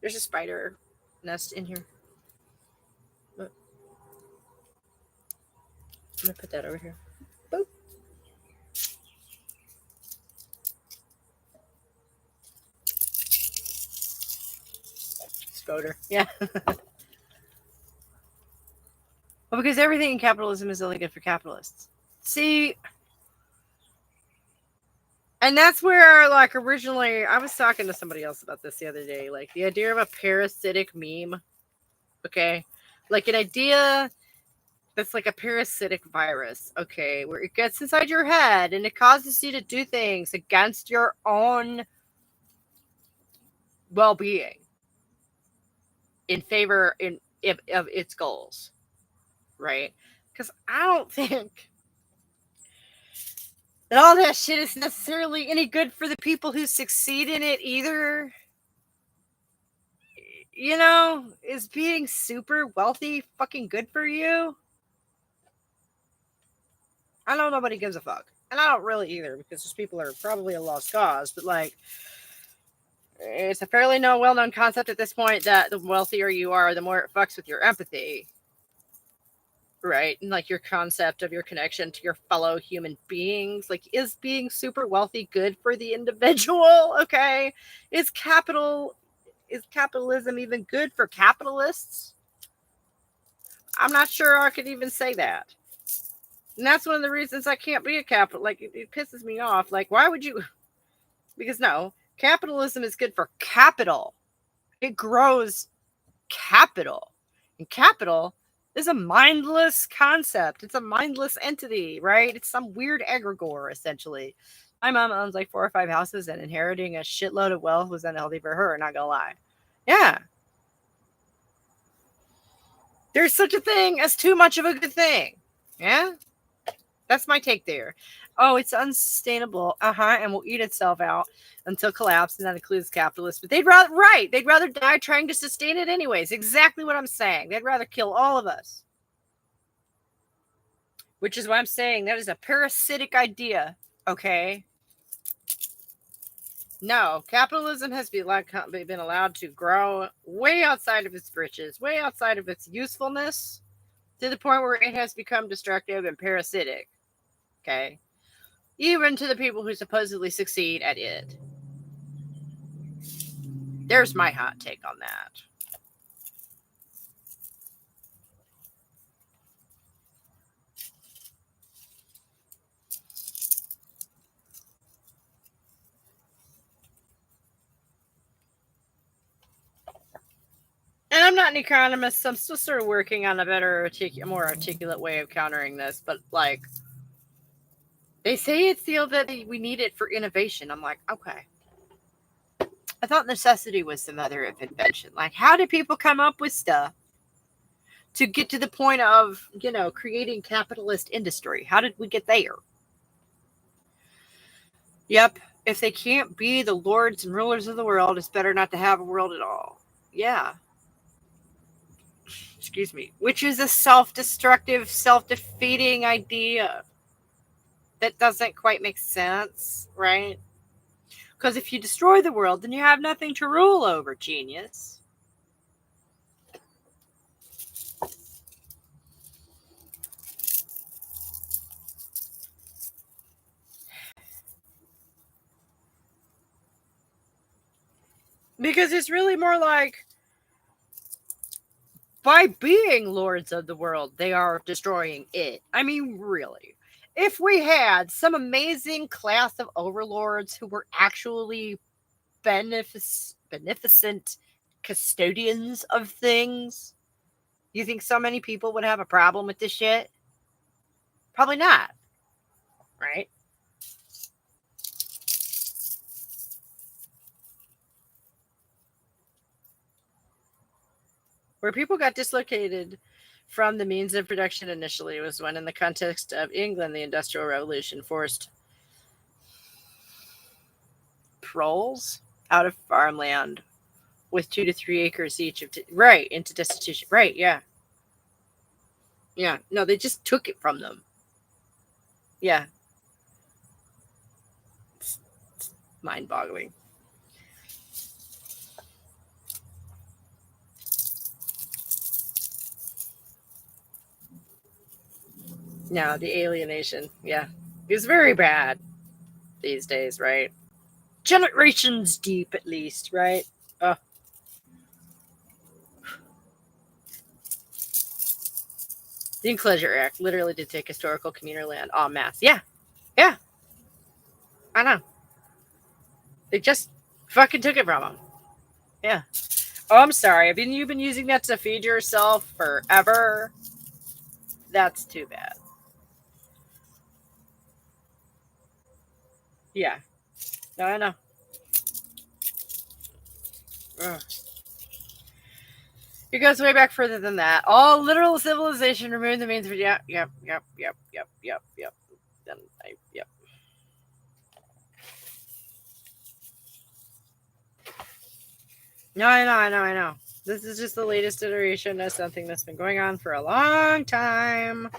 [SPEAKER 1] there's a spider nest in here. I'm gonna put that over here. Boop. Spoder. Yeah. Well, because everything in capitalism is only good for capitalists. See, and that's where, like, originally, I was talking to somebody else about this the other day. Like, the idea of a parasitic meme. Okay. Like, an idea that's like a parasitic virus. Okay. Where it gets inside your head and it causes you to do things against your own well being in favor of its goals. Right. Because I don't think that all that shit is necessarily any good for the people who succeed in it either. Is being super wealthy fucking good for you? I know nobody gives a fuck. And I don't really either, because those people are probably a lost cause. But like, it's a fairly well-known concept at this point that the wealthier you are, the more it fucks with your empathy. Right? And like your concept of your connection to your fellow human beings. Like, is being super wealthy good for the individual? Okay. Is capitalism even good for capitalists? I'm not sure I could even say that. And that's one of the reasons I can't be a capital. Like, it pisses me off. Like, why would you? Because no, capitalism is good for capital. It grows capital. And capital is a mindless concept. It's a mindless entity, right? It's some weird egregore, essentially. My mom owns like 4 or 5 houses, and inheriting a shitload of wealth was unhealthy for her, not gonna lie. Yeah. There's such a thing as too much of a good thing. Yeah? That's my take there. Oh, it's unsustainable. And will eat itself out until collapse, and that includes capitalists. But they'd rather die trying to sustain it anyways. Exactly what I'm saying. They'd rather kill all of us. Which is why I'm saying that is a parasitic idea. Okay. No, capitalism has been allowed to grow way outside of its britches, way outside of its usefulness, to the point where it has become destructive and parasitic. Okay? Even to the people who supposedly succeed at it. There's my hot take on that. And I'm not an economist, so I'm still sort of working on a better, more articulate way of countering this. But like, they say it's that we need it for innovation. I'm like, okay. I thought necessity was the mother of invention. Like, how did people come up with stuff to get to the point of, creating capitalist industry? How did we get there? Yep. If they can't be the lords and rulers of the world, it's better not to have a world at all. Yeah. Excuse me. Which is a self-destructive, self-defeating idea that doesn't quite make sense, right? Because if you destroy the world, then you have nothing to rule over, genius. Because it's really more like, by being lords of the world, they are destroying it. I mean, really. If we had some amazing class of overlords who were actually beneficent custodians of things, you think so many people would have a problem with this shit? Probably not. Right? Where people got dislocated from the means of production initially was when, in the context of England, the Industrial Revolution forced proles out of farmland with 2 to 3 acres each right into destitution. Right? Yeah. Yeah. No, they just took it from them. Yeah. It's mind-boggling. No, the alienation. Yeah. It's very bad these days, right? Generations deep, at least, right? Oh. The Enclosure Act literally did take historical communal land en masse. Yeah. Yeah. I know. They just fucking took it from them. Yeah. Oh, I'm sorry. You've been using that to feed yourself forever. That's too bad. Yeah. No, I know. Ugh. It goes way back further than that. All literal civilization removed the means of yep. Then yep. No, I know. This is just the latest iteration of something that's been going on for a long time.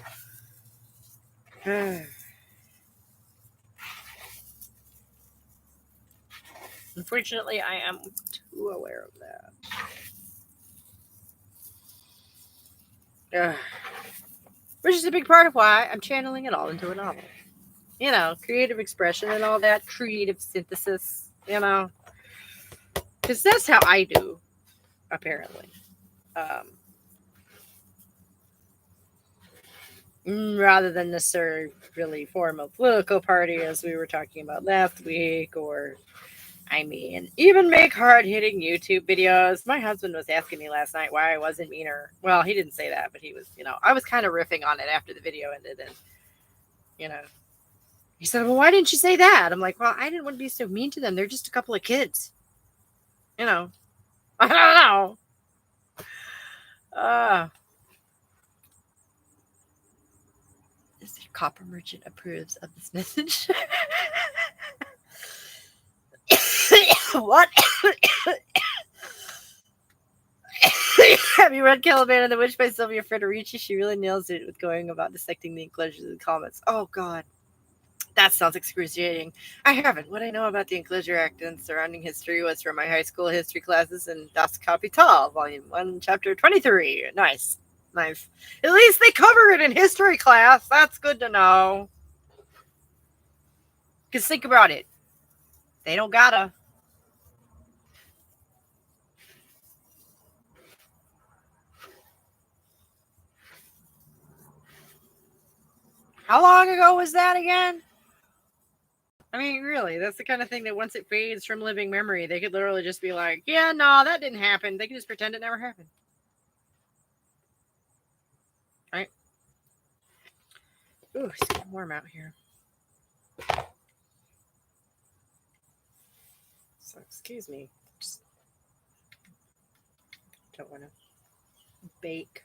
[SPEAKER 1] Unfortunately, I am too aware of that. Which is a big part of why I'm channeling it all into a novel. Creative expression and all that, creative synthesis, because that's how I do, apparently. Rather than necessarily form a political party, as we were talking about last week, or, even make hard-hitting YouTube videos. My husband was asking me last night why I wasn't meaner. Well, he didn't say that, but he was, I was kind of riffing on it after the video ended, and, he said, well, why didn't you say that? I'm like, well, I didn't want to be so mean to them. They're just a couple of kids. I don't know. The copper merchant approves of this message. What? Have you read Caliban and the Witch by Sylvia Federici? She really nails it with going about dissecting the enclosures and comments. Oh, God. That sounds excruciating. I haven't. What I know about the Enclosure Act and surrounding history was from my high school history classes in Das Kapital, Volume 1, Chapter 23. Nice. Nice. At least they cover it in history class. That's good to know. Because think about it. They don't gotta. How long ago was that again? I mean, really, that's the kind of thing that once it fades from living memory, they could literally just be like, yeah, no, that didn't happen. They can just pretend it never happened. Right? Ooh, it's getting warm out here. So, excuse me. Just don't want to bake.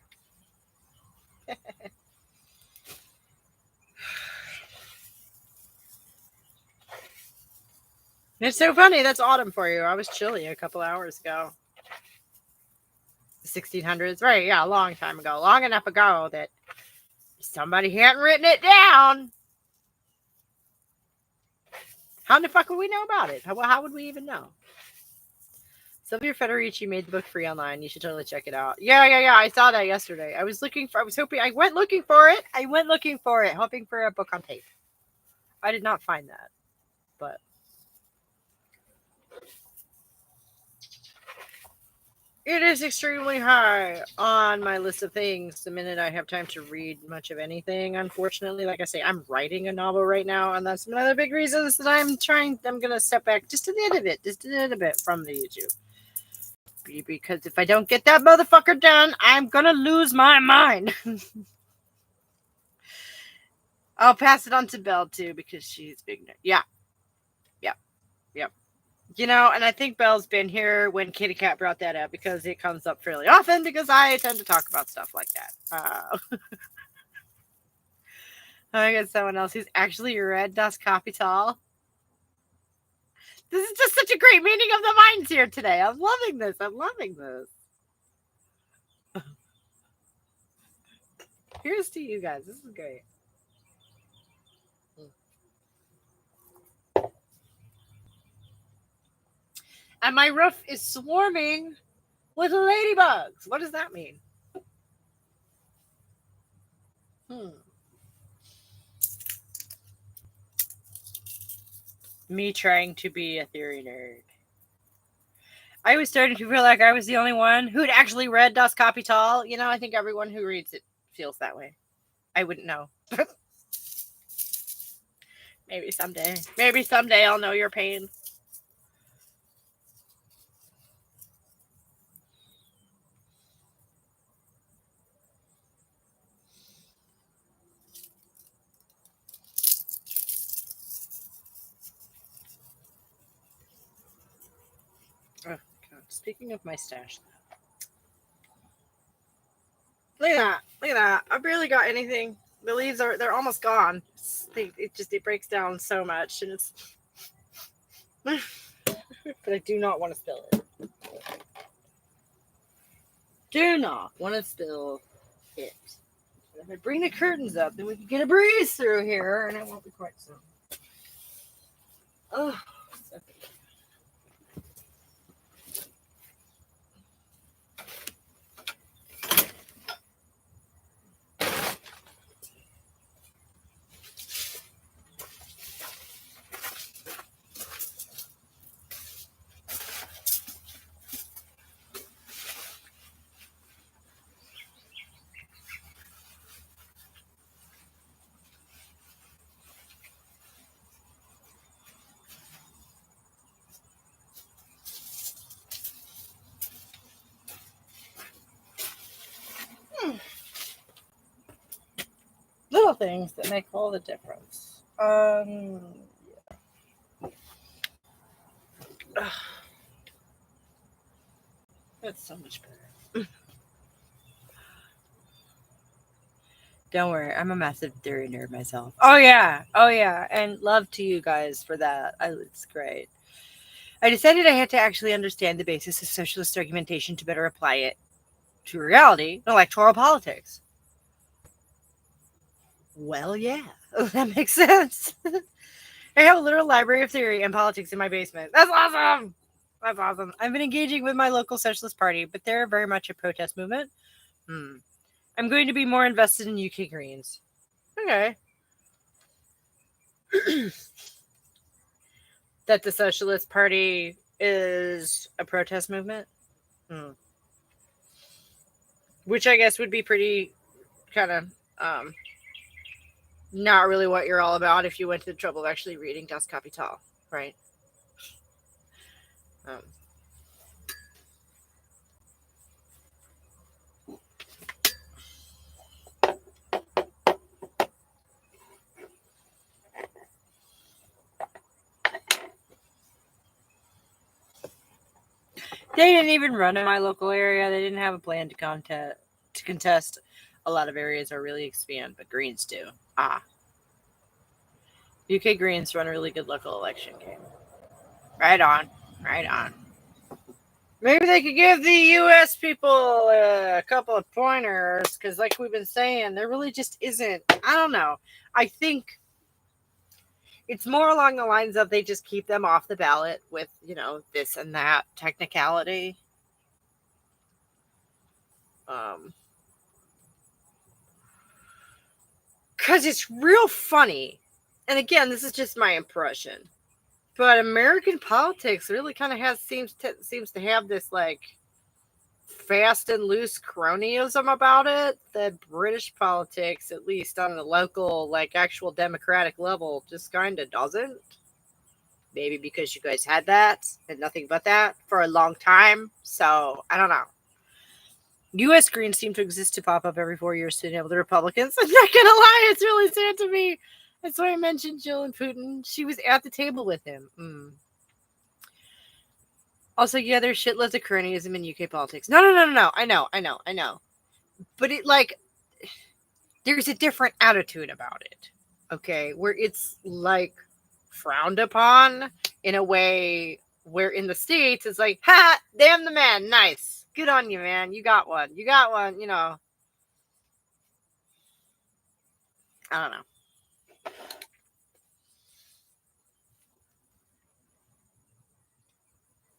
[SPEAKER 1] It's so funny. That's autumn for you. I was chilly a couple hours ago. The 1600s. Right. Yeah. A long time ago. Long enough ago that somebody hadn't written it down. How in the fuck would we know about it? How would we even know? Sylvia Federici made the book free online. You should totally check it out. Yeah. I saw that yesterday. I was hoping, I went looking for it, hoping for a book on tape. I did not find that, but it is extremely high on my list of things the minute I have time to read much of anything. Unfortunately, like I say, I'm writing a novel right now, and that's one of the big reasons that I'm going to step back just a little bit from the YouTube. Because if I don't get that motherfucker done, I'm going to lose my mind. I'll pass it on to Belle, too, because she's big. Yeah. You know, and I think Belle's been here when Kitty Cat brought that up because it comes up fairly often because I tend to talk about stuff like that. I got someone else who's actually read Das Kapital. This is just such a great meeting of the minds here today. I'm loving this. Here's to you guys. This is great. And my roof is swarming with ladybugs. What does that mean? Me trying to be a theory nerd. I was starting to feel like I was the only one who'd actually read Das Kapital. You know, I think everyone who reads it feels that way. I wouldn't know. Maybe someday I'll know your pain. Oh, God. Speaking of my stash, look at that. I barely got anything. The leaves they're almost gone. It breaks down so much, and it's. But I do not want to spill it. Do not want to spill it. If I bring the curtains up, then we can get a breeze through here, and it won't be quite so. Oh, so little things that make all the difference. Yeah. That's so much better. Don't worry, I'm a massive theory nerd myself. Oh yeah, and love to you guys for that. It's great. I decided I had to actually understand the basis of socialist argumentation to better apply it to reality, electoral politics. Well, yeah, that makes sense. I have a literal library of theory and politics in my basement. That's awesome. That's awesome. I've been engaging with my local socialist party, but they're very much a protest movement. I'm going to be more invested in UK Greens. Okay. That the Socialist Party is a protest movement? Which I guess would be pretty kind of not really what you're all about if you went to the trouble of actually reading Das Kapital, right? They didn't even run in my local area. They didn't have a plan to contest. A lot of areas are really expand, but Greens do. UK Greens run a really good local election game. Right on. Right on. Maybe they could give the U.S. people a couple of pointers, because like we've been saying, there really just isn't. I don't know. I think it's more along the lines of they just keep them off the ballot with, this and that technicality. Because it's real funny. And again, this is just my impression. But American politics really kind of seems to have this like fast and loose cronyism about it. The British politics, at least on the local, like actual democratic level, just kind of doesn't. Maybe because you guys had that and nothing but that for a long time. So I don't know. U.S. Greens seem to exist to pop up every 4 years to enable the Republicans. I'm not gonna lie, it's really sad to me. That's why I mentioned Jill and Putin. She was at the table with him. Also, yeah, there's shitloads of cronyism in UK politics. No. I know. But it there's a different attitude about it. Okay, where it's like frowned upon in a way where in the States it's like, ha, damn the man, nice. Good on you, man. You got one. I don't know.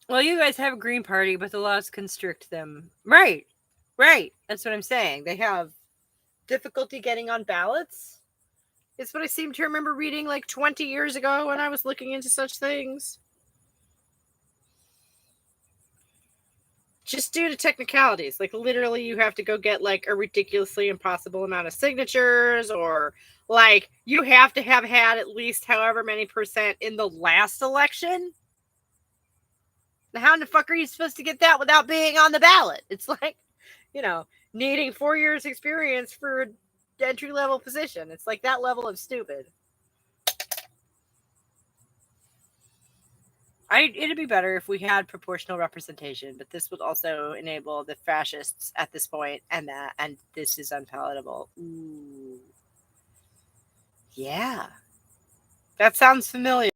[SPEAKER 1] Well, you guys have a Green Party, but the laws constrict them. Right. That's what I'm saying. They have difficulty getting on ballots. It's what I seem to remember reading like 20 years ago when I was looking into such things. Just due to technicalities. Like literally you have to go get like a ridiculously impossible amount of signatures, or like you have to have had at least however many percent in the last election. How in the fuck are you supposed to get that without being on the ballot? It's like, needing 4 years experience for an entry level position. It's like that level of stupid. It'd be better if we had proportional representation, but this would also enable the fascists at this point, and this is unpalatable. Ooh. Yeah. That sounds familiar.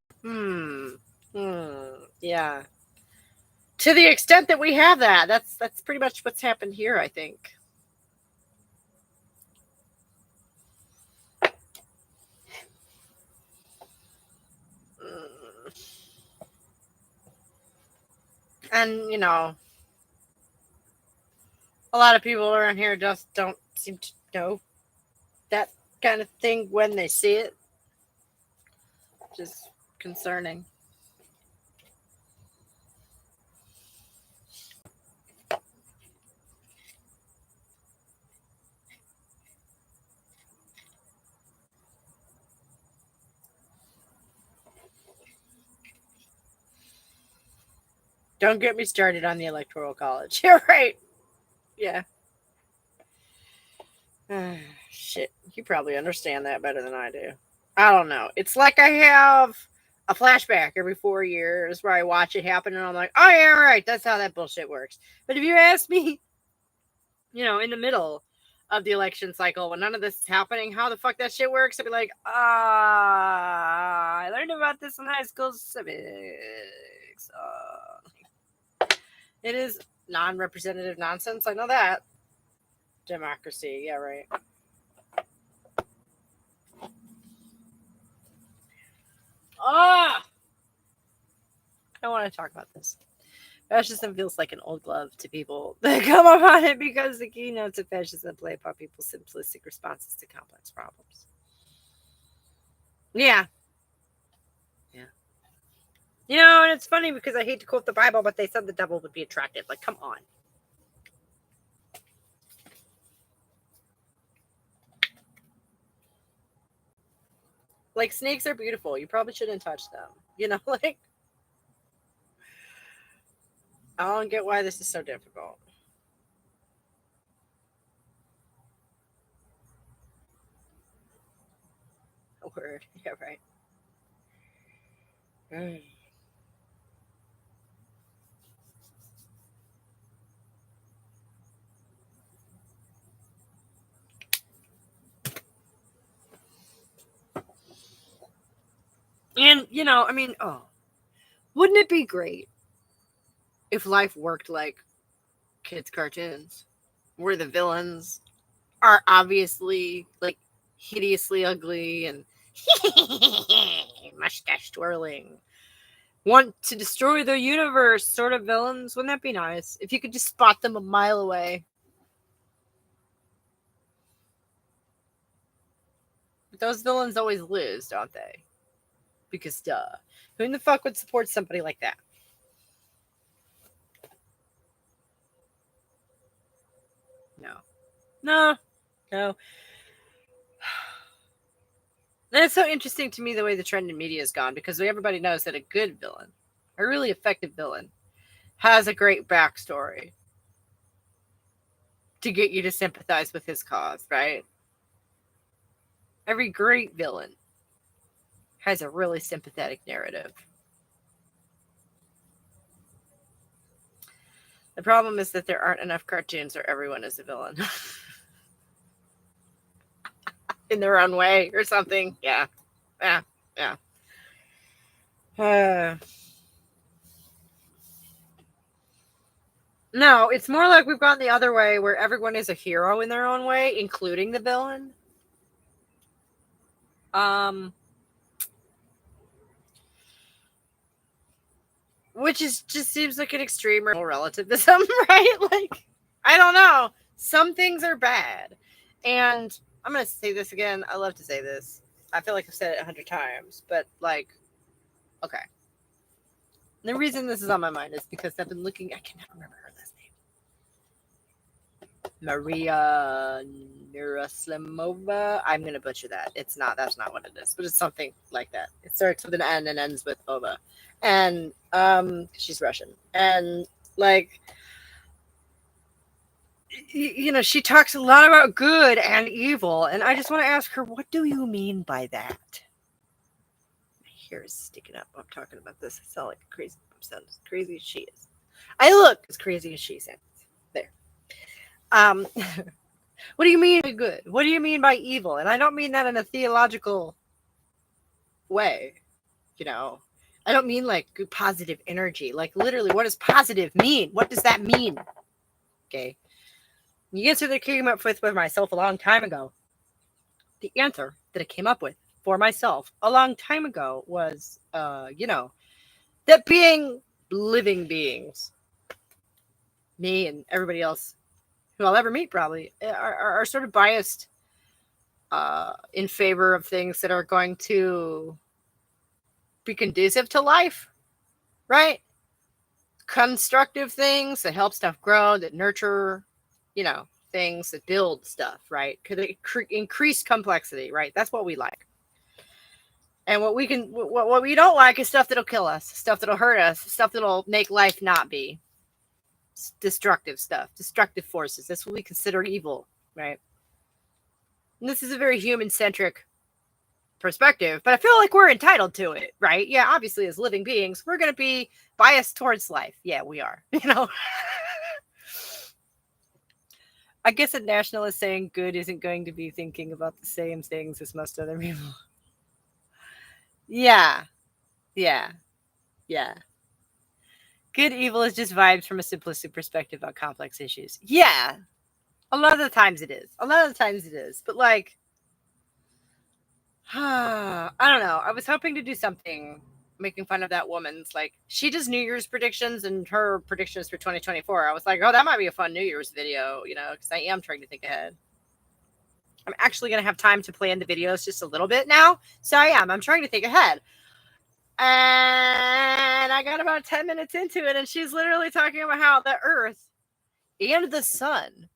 [SPEAKER 1] Yeah. To the extent that we have that, that's pretty much what's happened here, I think. And, a lot of people around here just don't seem to know that kind of thing when they see it. Which is concerning. Don't get me started on the Electoral College. You're right. Yeah. Shit. You probably understand that better than I do. I don't know. It's like I have a flashback every 4 years where I watch it happen and I'm like, oh, yeah, right. That's how that bullshit works. But if you ask me, in the middle of the election cycle when none of this is happening, how the fuck that shit works, I'd be like, I learned about this in high school civics. It is non-representative nonsense. I know that. Democracy. Yeah, right. I don't want to talk about this. Fascism feels like an old glove to people that come upon it because the keynotes of fascism play upon people's simplistic responses to complex problems. Yeah. Yeah. And it's funny because I hate to quote the Bible, but they said the devil would be attractive. Like, come on. Like, snakes are beautiful. You probably shouldn't touch them. Like, I don't get why this is so difficult. A word. Yeah, right. And, wouldn't it be great if life worked like kids' cartoons, where the villains are obviously, like, hideously ugly and mustache twirling, want to destroy the universe sort of villains? Wouldn't that be nice? If you could just spot them a mile away. But those villains always lose, don't they? Because duh. Who in the fuck would support somebody like that? No. And it's so interesting to me the way the trend in media has gone, because everybody knows that a good villain, a really effective villain, has a great backstory to get you to sympathize with his cause, right? Every great villain has a really sympathetic narrative. The problem is that there aren't enough cartoons where everyone is a villain. In their own way or something. Yeah. No, it's more like we've gone the other way, where everyone is a hero in their own way, including the villain. Which is just seems like an extreme relativism, right? Like, I don't know. Some things are bad. And I'm going to say this again. I love to say this. I feel like I've said it 100 times, but, like, okay. The reason this is on my mind is because I've been looking, I cannot remember her last name. Maria Neraslimova. I'm going to butcher that. That's not what it is, but it's something like that. It starts with an N and ends with Ova. And she's Russian. And, like, she talks a lot about good and evil. And I just want to ask her, what do you mean by that? My hair is sticking up. I'm talking about this. I sound like a crazy. I sound as crazy as she is. I look as crazy as she sounds. There. What do you mean by good? What do you mean by evil? And I don't mean that in a theological way. I don't mean like good positive energy. Like, literally, what does positive mean? What does that mean? Okay. The answer that I came up with myself a long time ago, the answer that I came up with for myself a long time ago was, that being living beings, me and everybody else who I'll ever meet probably, are sort of biased in favor of things that are going to be conducive to life, right? Constructive things that help stuff grow, that nurture, things that build stuff, right? Could increase complexity, right? That's what we like. And what we don't like is stuff that'll kill us, stuff that'll hurt us, stuff that'll make life not be. Destructive stuff, destructive forces. That's what we consider evil, right? And this is a very human-centric perspective, but I feel like we're entitled to it, right? Yeah, obviously, as living beings, we're going to be biased towards life. Yeah, we are, I guess a nationalist saying good isn't going to be thinking about the same things as most other people. Yeah. Good evil is just vibes from a simplistic perspective on complex issues. Yeah. A lot of the times it is. But, like, I don't know. I was hoping to do something making fun of that woman's, like, she does New Year's predictions and her predictions for 2024. I was like, oh, that might be a fun New Year's video, because I am trying to think ahead. I'm actually going to have time to plan the videos just a little bit now. So I'm trying to think ahead. And I got about 10 minutes into it, and she's literally talking about how the Earth and the sun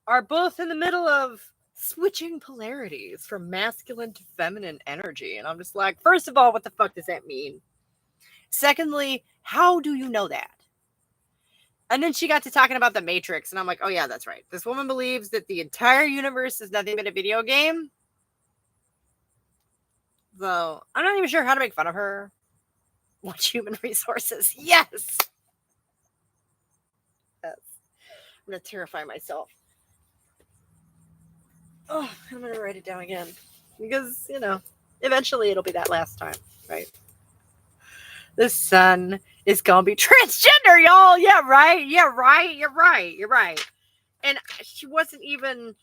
[SPEAKER 1] are both in the middle of switching polarities from masculine to feminine energy. And I'm just like, first of all, what the fuck does that mean? Secondly, how do you know that? And then she got to talking about the Matrix, and I'm like, oh yeah, that's right. This woman believes that the entire universe is nothing but a video game. So I'm not even sure how to make fun of her. Watch human resources. Yes. I'm going to terrify myself. Oh, I'm going to write it down again. Because, eventually it'll be that last time, right? The sun is going to be transgender, y'all. Yeah, right. You're right. And she wasn't even,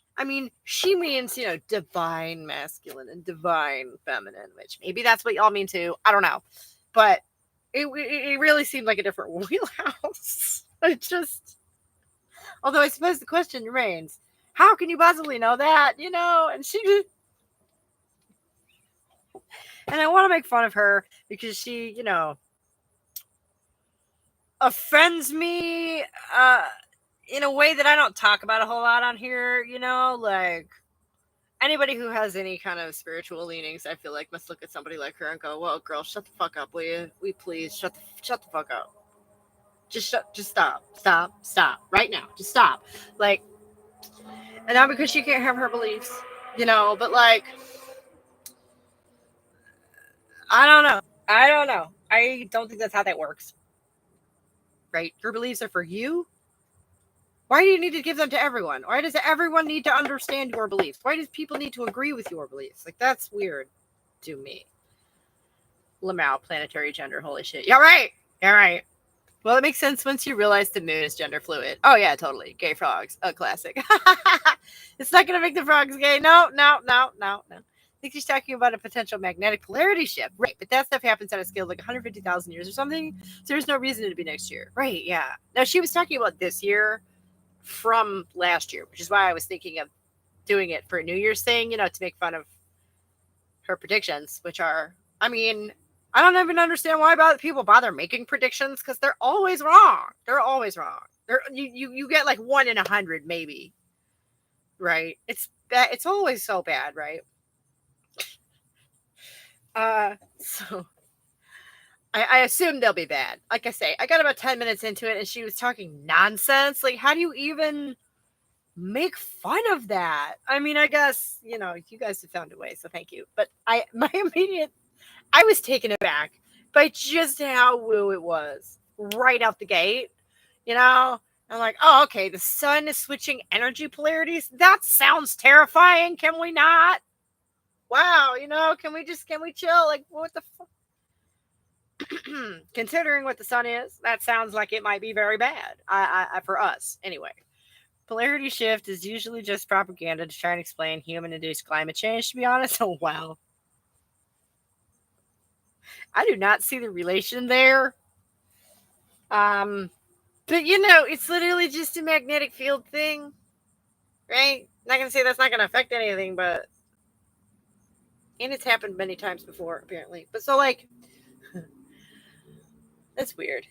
[SPEAKER 1] she means, divine masculine and divine feminine, which maybe that's what y'all mean too. I don't know. But it really seemed like a different wheelhouse. Although I suppose the question remains, how can you possibly know that? And she just, and I want to make fun of her because she, offends me in a way that I don't talk about a whole lot on here, like anybody who has any kind of spiritual leanings, I feel like must look at somebody like her and go, well, girl, shut the fuck up, will you? We please shut the fuck up. Just stop right now. Just stop. Like, and not because she can't have her beliefs, but like, I don't know. I don't think that's how that works. Right? Your beliefs are for you. Why do you need to give them to everyone? Why does everyone need to understand your beliefs? Why does people need to agree with your beliefs? Like, that's weird to me. Lamau, planetary gender, holy shit. Yeah, right. Well, it makes sense once you realize the moon is gender fluid. Oh, yeah, totally. Gay frogs. A classic. It's not going to make the frogs gay. No. I think she's talking about a potential magnetic polarity shift. Right, but that stuff happens at a scale of like 150,000 years or something. So there's no reason it to be next year. Right, yeah. Now, she was talking about this year from last year, which is why I was thinking of doing it for a New Year's thing, to make fun of her predictions, which are, I don't even understand why people bother making predictions because they're always wrong. You get like 1 in 100, maybe. Right? It's bad. It's always so bad, right? So I assume they'll be bad. Like I say, I got about 10 minutes into it and she was talking nonsense. Like, how do you even make fun of that? I guess, you guys have found a way, so thank you. But I was taken aback by just how woo it was right out the gate. I'm like, oh, okay, the sun is switching energy polarities. That sounds terrifying. Can we not? Wow, can we chill? Like, what the fuck? Considering what the sun is, that sounds like it might be very bad. I for us, anyway. Polarity shift is usually just propaganda to try and explain human-induced climate change, to be honest. Oh, wow. I do not see the relation there. But it's literally just a magnetic field thing, right? Not gonna say that's not gonna affect anything, but and it's happened many times before, apparently. But so, like, that's weird.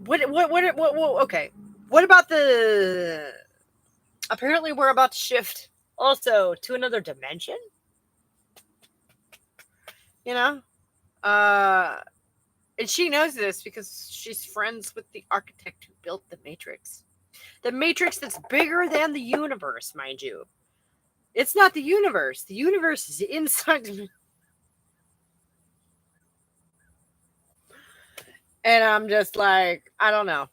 [SPEAKER 1] What? Okay. What about the? Apparently, we're about to shift also to another dimension. And she knows this because she's friends with the architect who built the Matrix. The Matrix that's bigger than the universe, mind you. It's not the universe. The universe is inside. And I'm just like, I don't know.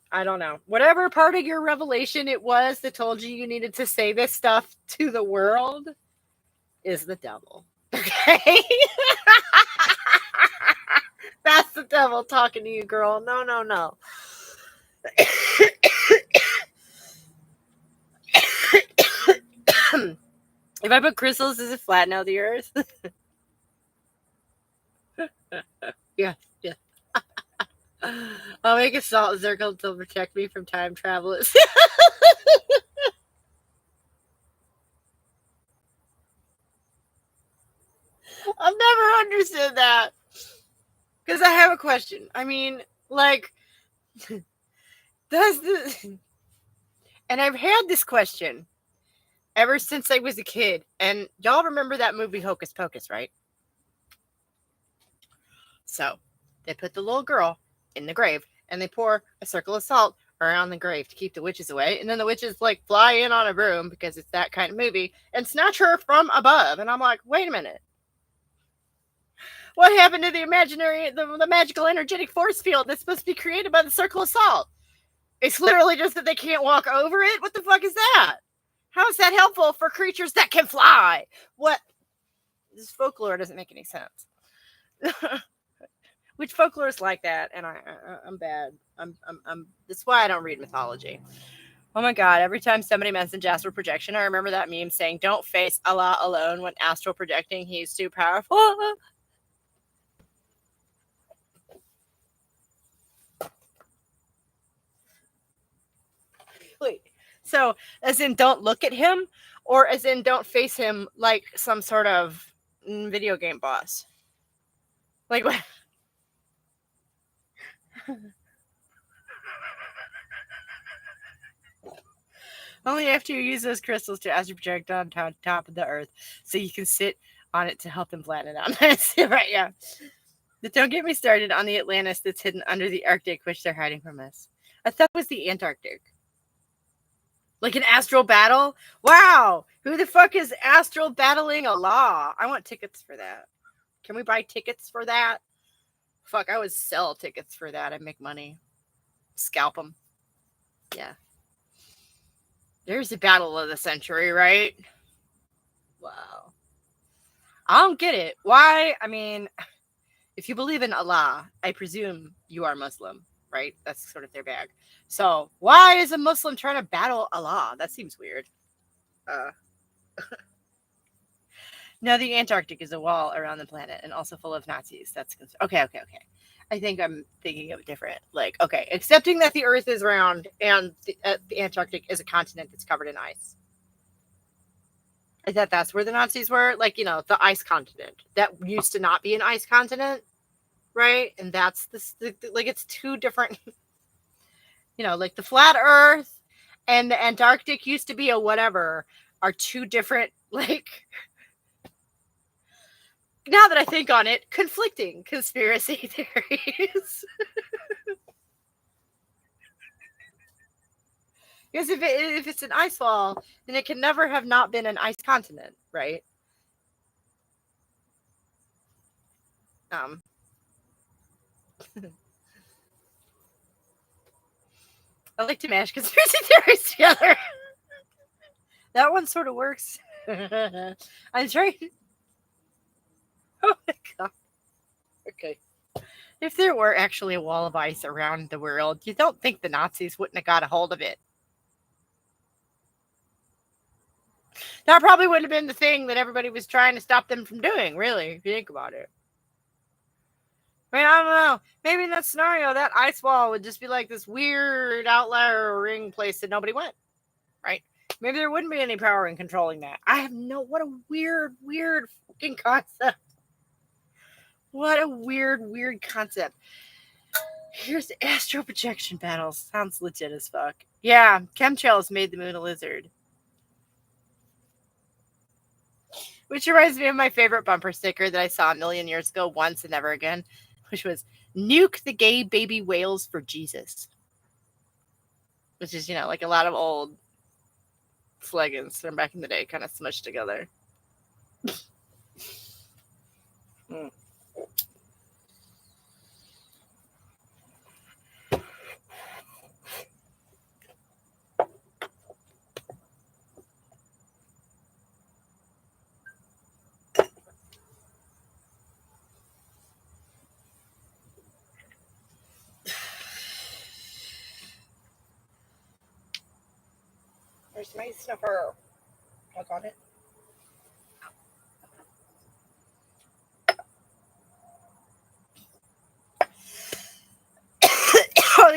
[SPEAKER 1] Whatever part of your revelation it was that told you needed to say this stuff to the world is the devil. Okay? That's the devil talking to you, girl. No. If I put crystals, does it flatten out the earth? Yeah, yeah. I'll make a salt circle to protect me from time travelers. I've never understood that. Because I have a question. I mean, like, does the. And I've had this question ever since I was a kid. And y'all remember that movie Hocus Pocus, right? So they put the little girl in the grave and they pour a circle of salt around the grave to keep the witches away. And then the witches like fly in on a broom because it's that kind of movie and snatch her from above. And I'm like, wait a minute. What happened to the imaginary, the magical energetic force field that's supposed to be created by the circle of salt? It's literally just that they can't walk over it. What the fuck is that? How is that helpful for creatures that can fly? What? This folklore doesn't make any sense. Which folklore is like that, and I'm bad. I'm. That's why I don't read mythology. Oh my god! Every time somebody mentions astral projection, I remember that meme saying, "Don't face Allah alone when astral projecting. He's too powerful." Wait. So, as in, don't look at him, or as in, don't face him like some sort of video game boss. Like what? Only after you use those crystals to astral project on top of the earth, so you can sit on it to help them flatten it out. Right? Yeah. But don't get me started on the Atlantis that's hidden under the Arctic, which they're hiding from us. I thought it was the Antarctic. Like an astral battle? Wow! Who the fuck is astral battling Allah? I want tickets for that. Can we buy tickets for that? Fuck, I would sell tickets for that. I'd make money. Scalp them. Yeah. There's the battle of the century, right? Wow. I don't get it. Why? I mean, if you believe in Allah, I presume you are Muslim, right? That's sort of their bag. So why is a Muslim trying to battle Allah? That seems weird. Uh, no, the Antarctic is a wall around the planet and also full of Nazis. That's okay. I think I'm thinking of different. Like, okay, accepting that the Earth is round and the Antarctic is a continent that's covered in ice. I thought that's where the Nazis were. Like, you know, the ice continent that used to not be an ice continent, right? And that's like it's two different. You know, like the flat Earth and the Antarctic used to be a whatever are two different like. Now that I think on it, conflicting conspiracy theories. Because if it's an ice wall, then it can never have not been an ice continent, right? Um, I like to mash conspiracy theories together. That one sort of works. I'm trying. Oh my god. Okay. If there were actually a wall of ice around the world, you don't think the Nazis wouldn't have got a hold of it? That probably would have been the thing that everybody was trying to stop them from doing, really, if you think about it. I mean, I don't know. Maybe in that scenario, that ice wall would just be like this weird outlier ring place that nobody went, right? Maybe there wouldn't be any power in controlling that. I have no. What a weird fucking concept. What a weird concept. Here's the astral projection battles. Sounds legit as fuck. Yeah, chemtrails made the moon a lizard. Which reminds me of my favorite bumper sticker that I saw a million years ago, once and never again, which was "Nuke the gay baby whales for Jesus," which is, you know, like a lot of old slogans from back in the day, kind of smushed together. Mm. Where's my snuffer? Look on it.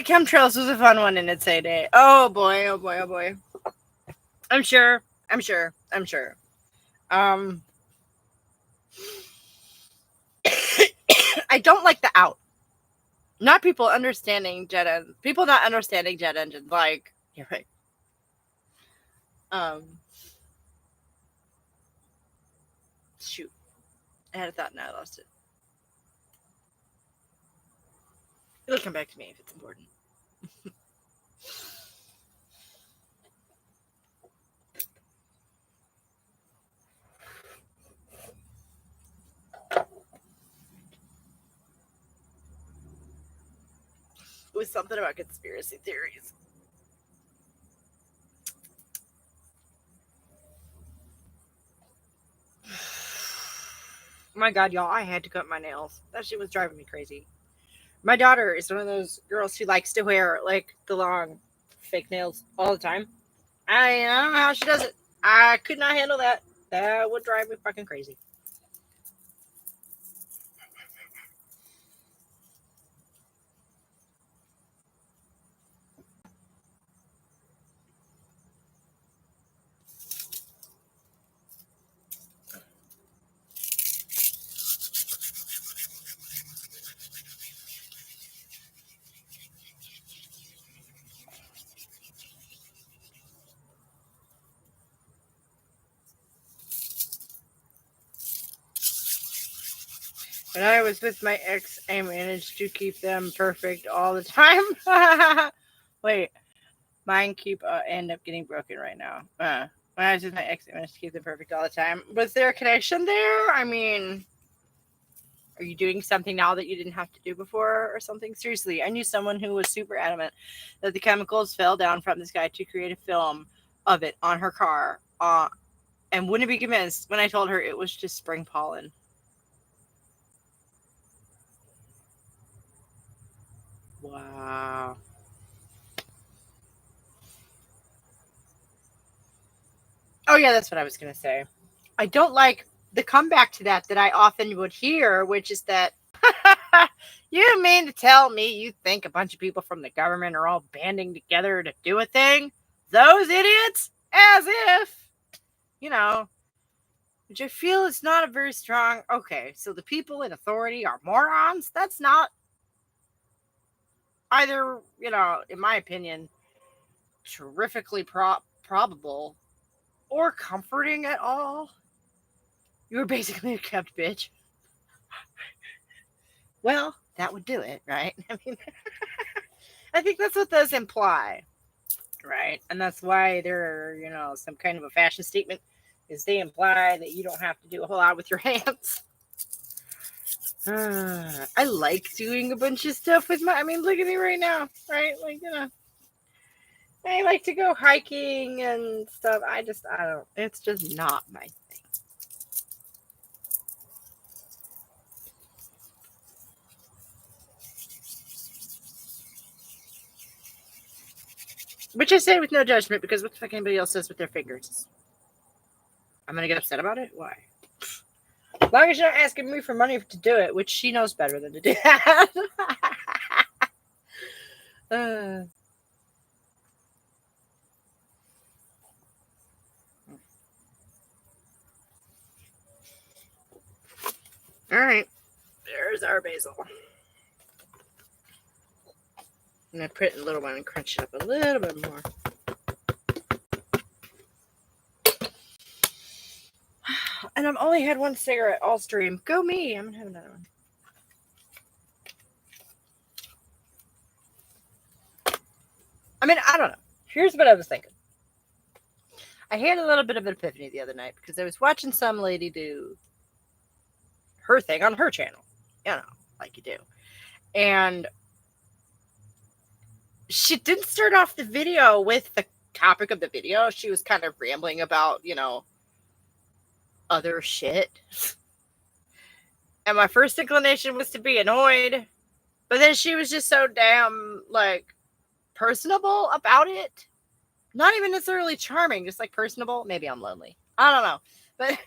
[SPEAKER 1] chemtrails was a fun one in its heyday. Oh boy, oh boy, oh boy. I'm sure. I don't like the out. Not people not understanding jet engines. Like, you're right. Shoot. I had a thought and I lost it. It'll come back to me if it's important. It was something about conspiracy theories. My God, y'all, I had to cut my nails. That shit was driving me crazy. My daughter is one of those girls who likes to wear, like, the long fake nails all the time. I don't know how she does it. I could not handle that. That would drive me fucking crazy. When I was with my ex, I managed to keep them perfect all the time. Wait, mine end up getting broken right now. When I was with my ex, I managed to keep them perfect all the time. Was there a connection there? I mean, are you doing something now that you didn't have to do before or something? Seriously, I knew someone who was super adamant that the chemicals fell down from the sky to create a film of it on her car, and wouldn't be convinced when I told her it was just spring pollen. Wow. Oh, yeah, that's what I was going to say. I don't like the comeback to that I often would hear, which is that, you mean to tell me you think a bunch of people from the government are all banding together to do a thing? Those idiots? As if, which I feel is not a very strong, okay, so the people in authority are morons? That's not either, in my opinion, terrifically probable or comforting at all. You were basically a kept bitch. Well, that would do it, right? I mean, I think that's what those imply, right? And that's why they're, some kind of a fashion statement, is they imply that you don't have to do a whole lot with your hands. I like doing a bunch of stuff with look at me right now, right? Like, I like to go hiking and stuff. I don't, it's just not my thing. Which I say with no judgment, because what the fuck anybody else says with their fingers? I'm going to get upset about it? Why? As long as you're not asking me for money to do it, which she knows better than to do that. All right. There's our basil. I'm going to put it in a little one and crunch it up a little bit more. And I've only had one cigarette all stream. Go me. I'm going to have another one. I don't know. Here's what I was thinking. I had a little bit of an epiphany the other night because I was watching some lady do her thing on her channel. Like you do. And she didn't start off the video with the topic of the video. She was kind of rambling about, other shit. And my first inclination was to be annoyed. But then she was just so damn, personable about it. Not even necessarily charming, just personable. Maybe I'm lonely. I don't know. But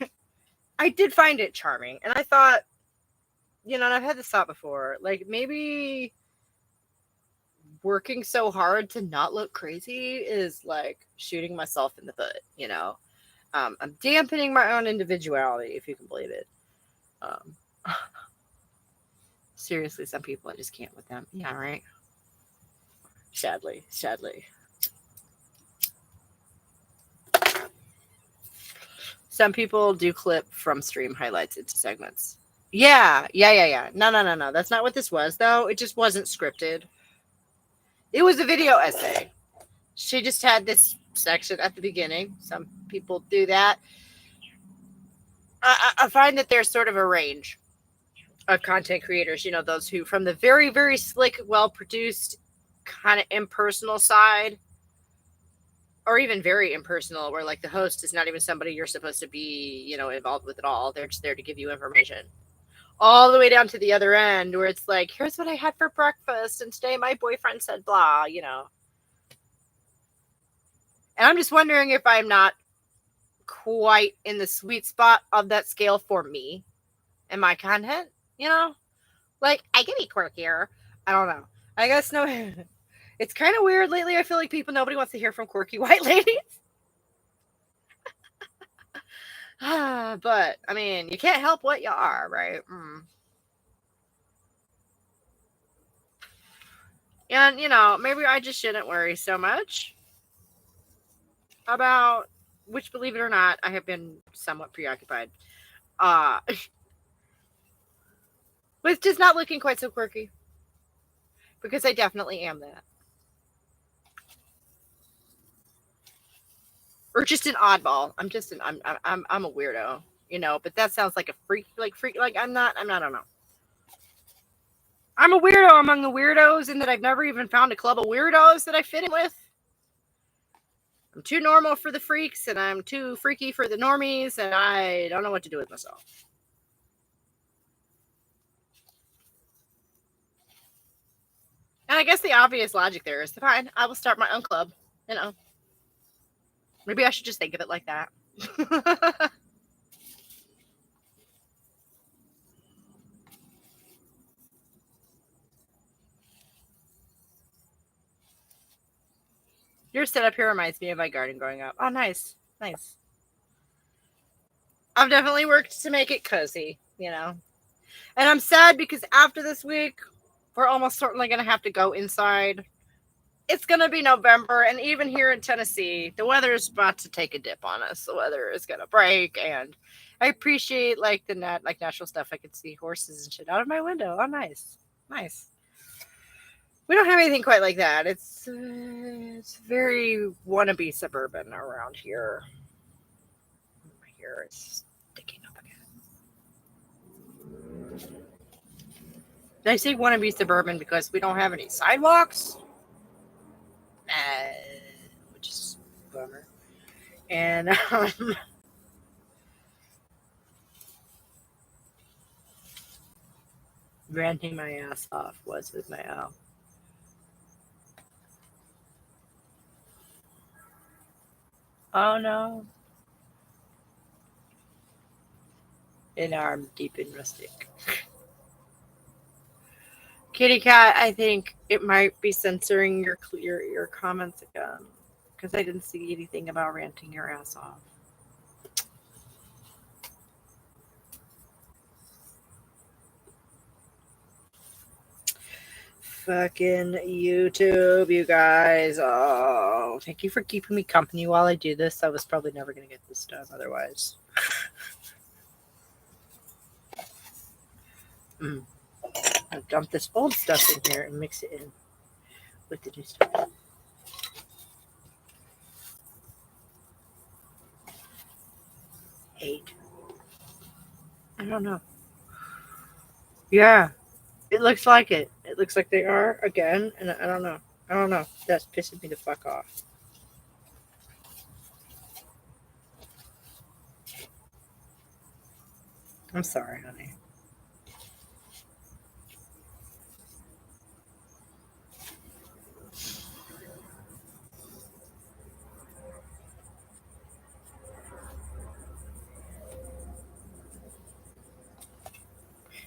[SPEAKER 1] I did find it charming. And I thought, and I've had this thought before, maybe working so hard to not look crazy is like shooting myself in the foot, I'm dampening my own individuality, if you can believe it. Um, seriously, some people I just can't with them. Yeah, right. Sadly. Some people do clip from stream highlights into segments. Yeah. No. That's not what this was, though. It just wasn't scripted. It was a video essay. She just had this section at the beginning. Some people do that. I find that there's sort of a range of content creators, those who, from the very, very slick, well-produced, kind of impersonal side, or even very impersonal, where like the host is not even somebody you're supposed to be, involved with at all. They're just there to give you information. All the way down to the other end, where it's like, here's what I had for breakfast, and today my boyfriend said blah, And I'm just wondering if I'm not quite in the sweet spot of that scale for me and my content, Like, I can be quirkier. I don't know. I guess no. It's kind of weird lately. I feel like nobody wants to hear from quirky white ladies. But, I mean, you can't help what you are, right? And, maybe I just shouldn't worry so much about, which, believe it or not, I have been somewhat preoccupied with just not looking quite so quirky. Because I definitely am that. Or just an oddball. I'm a weirdo, but that sounds like a freak, like I'm not, I don't know. I'm a weirdo among the weirdos in that I've never even found a club of weirdos that I fit in with. I'm too normal for the freaks, and I'm too freaky for the normies, and I don't know what to do with myself. And I guess the obvious logic there is, fine, I will start my own club, Maybe I should just think of it like that. Your setup here reminds me of my garden growing up. Oh, nice. I've definitely worked to make it cozy, And I'm sad because after this week, we're almost certainly going to have to go inside. It's going to be November, and even here in Tennessee, the weather is about to take a dip on us. The weather is going to break, and I appreciate the natural stuff. I can see horses and shit out of my window. Oh, nice. We don't have anything quite like that. It's very wannabe suburban around here. Here it's sticking up again. Did I say wannabe suburban because we don't have any sidewalks? Which is a bummer. And ranting my ass off was with my owl. Oh no. An arm deep in rustic. Kitty cat, I think it might be censoring your comments again. Because I didn't see anything about ranting your ass off. Fucking YouTube, you guys. Oh, thank you for keeping me company while I do this. I was probably never going to get this done otherwise. I'll dump this old stuff in here and mix it in with the new stuff. Hate. I don't know. Yeah, it looks like it. It looks like they are again, and I don't know. That's pissing me the fuck off. I'm sorry, honey.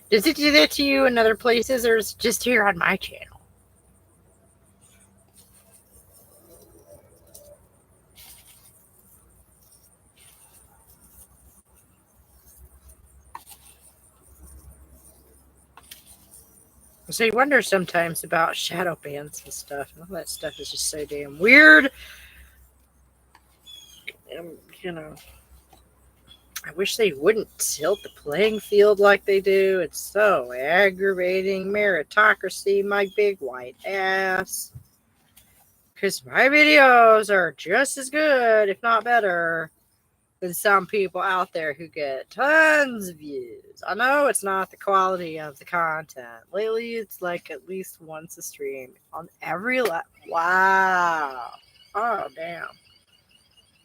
[SPEAKER 1] Does it do that to you in other places, or is it just here on my channel? So you wonder sometimes about shadow bands and stuff. And all that stuff is just so damn weird. You know, I wish they wouldn't tilt the playing field like they do. It's so aggravating. Meritocracy, my big white ass. Because my videos are just as good, if not better, than some people out there who get tons of views. I know it's not the quality of the content. Lately, it's like at least once a stream on every Wow. Oh, damn.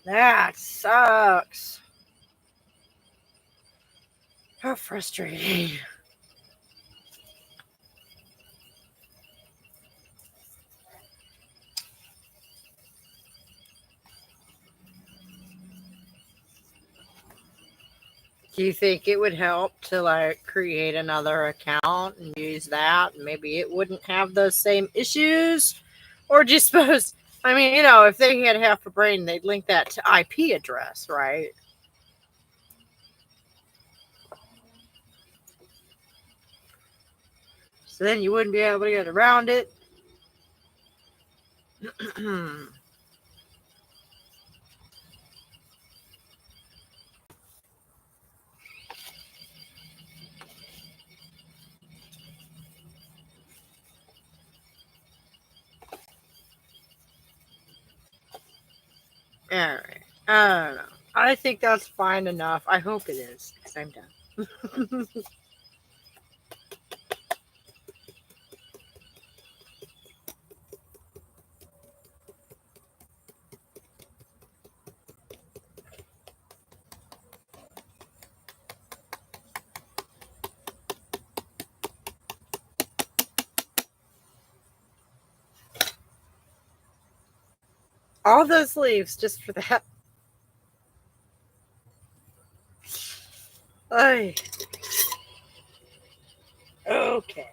[SPEAKER 1] That sucks. How frustrating. Do you think it would help to like create another account and use that? Maybe it wouldn't have those same issues? Or do you suppose, I mean, if they had half a brain, they'd link that to IP address, right? So then you wouldn't be able to get around it. All right. I don't know. I think that's fine enough. I hope it is, because I'm done. All those leaves just for that. Ay. Okay.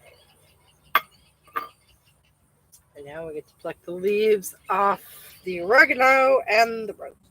[SPEAKER 1] And now we get to pluck the leaves off the oregano and the rosemary.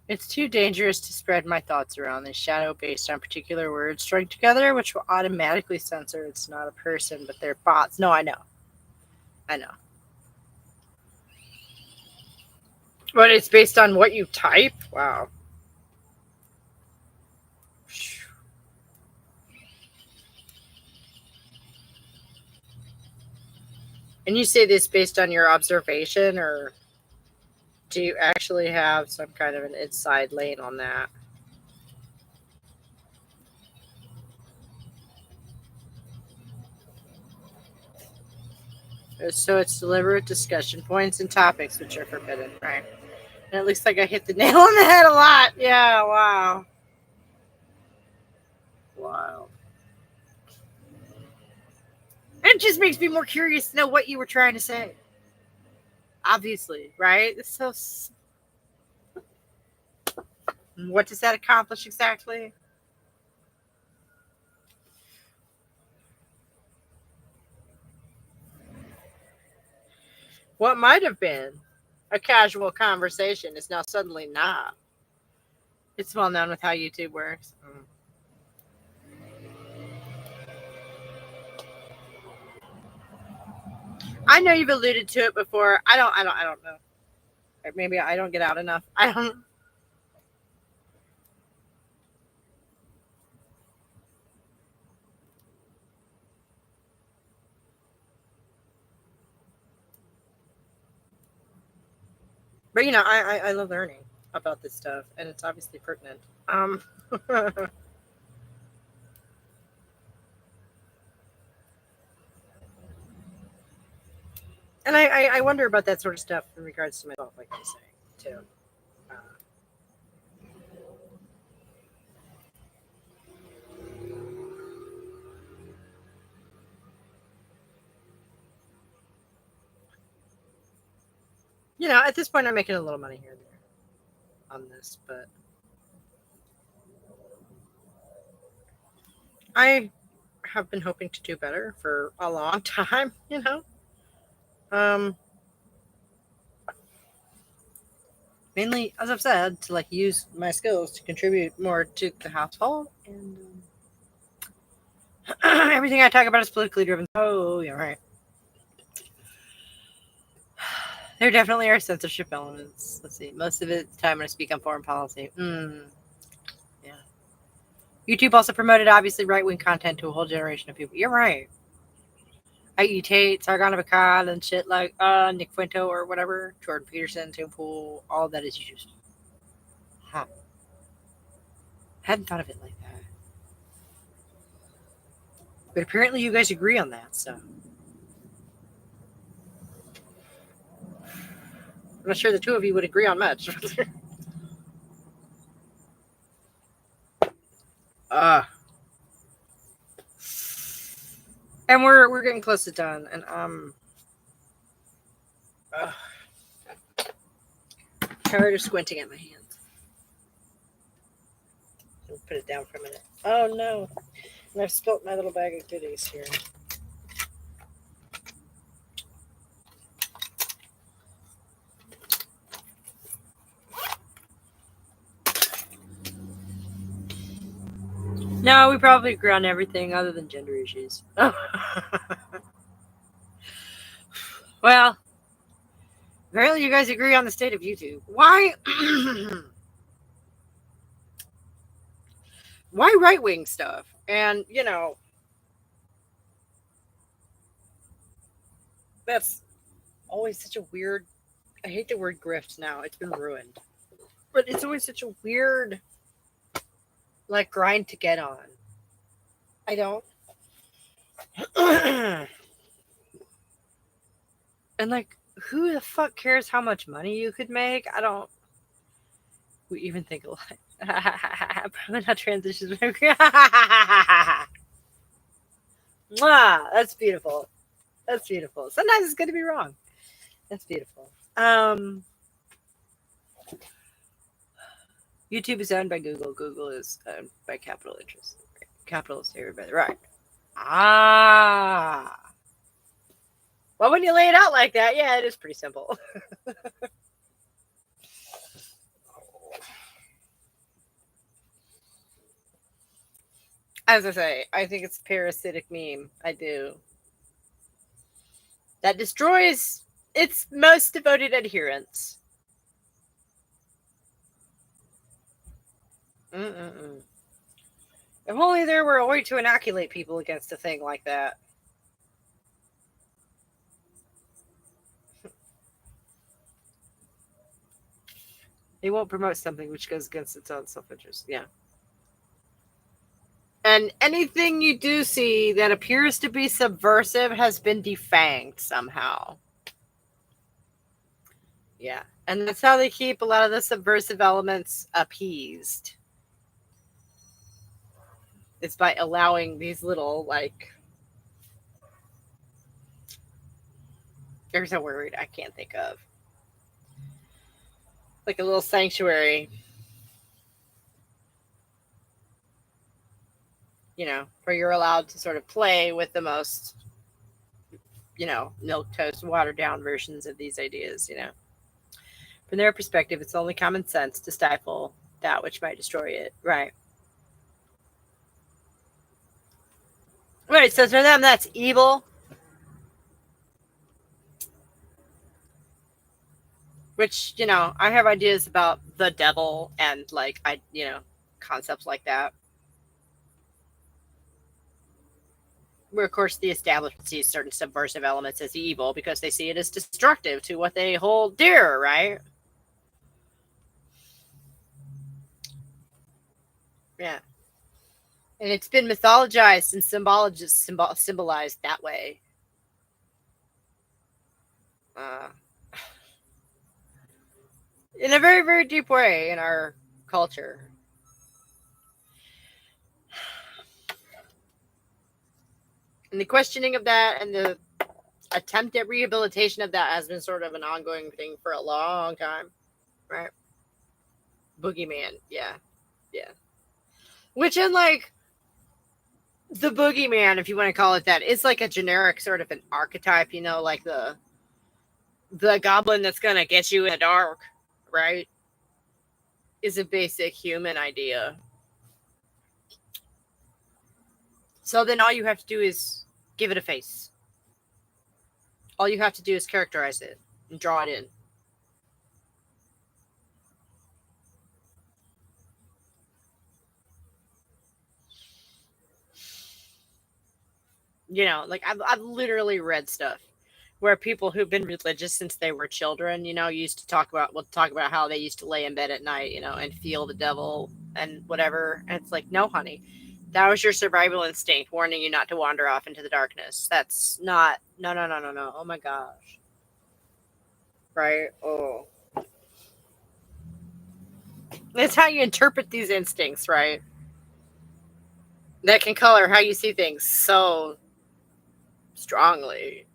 [SPEAKER 1] It's too dangerous to spread my thoughts around this shadow based on particular words strung together, which will automatically censor it's not a person, but they're bots. No, I know. I know. But it's based on what you type? Wow. And you say this based on your observation, or do you actually have some kind of an inside lane on that? So it's deliberate discussion points and topics which are forbidden, right? And it looks like I hit the nail on the head a lot. Yeah, wow. Wow. It just makes me more curious to know what you were trying to say. Obviously, right? So, what does that accomplish exactly? What might have been a casual conversation is now suddenly not. It's well known with how YouTube works. I know you've alluded to it before. I don't know. Maybe I don't get out enough. I don't. But I love learning about this stuff, and it's obviously pertinent. And I wonder about that sort of stuff in regards to myself, like I say, too. Uh, at this point, I'm making a little money here and there on this, but I have been hoping to do better for a long time, Um, mainly, as I've said, to like use my skills to contribute more to the household, and everything I talk about is politically driven. Oh, yeah, right. There definitely are censorship elements. Let's see. Most of the time when I speak on foreign policy. Yeah. YouTube also promoted obviously right-wing content to a whole generation of people. You're right. I.E. Tate, Sargon of Akkad, and shit like Nick Fuento or whatever, Jordan Peterson, Tim Pool, all that is used. Huh. Hadn't thought of it like that. But apparently you guys agree on that, so. I'm not sure the two of you would agree on much. And we're getting close to done, and tired of squinting at my hands. I'll put it down for a minute. Oh no. And I've spilt my little bag of goodies here. No, we probably agree on everything other than gender issues. Well, apparently you guys agree on the state of YouTube. Why? Why right-wing stuff? And, that's always such a weird... I hate the word grift now. It's been ruined. But it's always such a weird, like, grind to get on. I don't... And, like, who the fuck cares how much money you could make? I don't... We even think alike. Probably not transitions. Mwah, that's beautiful. That's beautiful. Sometimes it's good to be wrong. That's beautiful. YouTube is owned by Google. Google is owned by capital interests. Capital is favored by the right. Well, when you lay it out like that, yeah, it is pretty simple. As I say, I think it's a parasitic meme. I do. That destroys its most devoted adherents. If only there were a way to inoculate people against a thing like that. They won't promote something which goes against its own self-interest. Yeah. And anything you do see that appears to be subversive has been defanged somehow. Yeah. And that's how they keep a lot of the subversive elements appeased. It's by allowing these little, like... There's a word I can't think of. Like a little sanctuary. Where you're allowed to sort of play with the most, milquetoast, watered down versions of these ideas, From their perspective, it's only common sense to stifle that which might destroy it. Right. Right, so for them, that's evil. Which, I have ideas about the devil and, like, concepts like that. Where, of course, the establishment sees certain subversive elements as evil because they see it as destructive to what they hold dear, right? Yeah. And it's been mythologized and symbolized that way. in a very, very deep way in our culture. And the questioning of that and the attempt at rehabilitation of that has been sort of an ongoing thing for a long time, right? Boogeyman, yeah. Which in like the boogeyman, if you want to call it that, is like a generic sort of an archetype, like the goblin that's gonna get you in the dark, right? Is a basic human idea. So then all you have to do is give it a face. All you have to do is characterize it and draw it in. Like I've literally read stuff where people who've been religious since they were children, used to talk about how they used to lay in bed at night, and feel the devil and whatever. And it's like, no, honey, that was your survival instinct warning you not to wander off into the darkness. That's not, no. Oh my gosh. Right? Oh. That's how you interpret these instincts, right? That can color how you see things so strongly.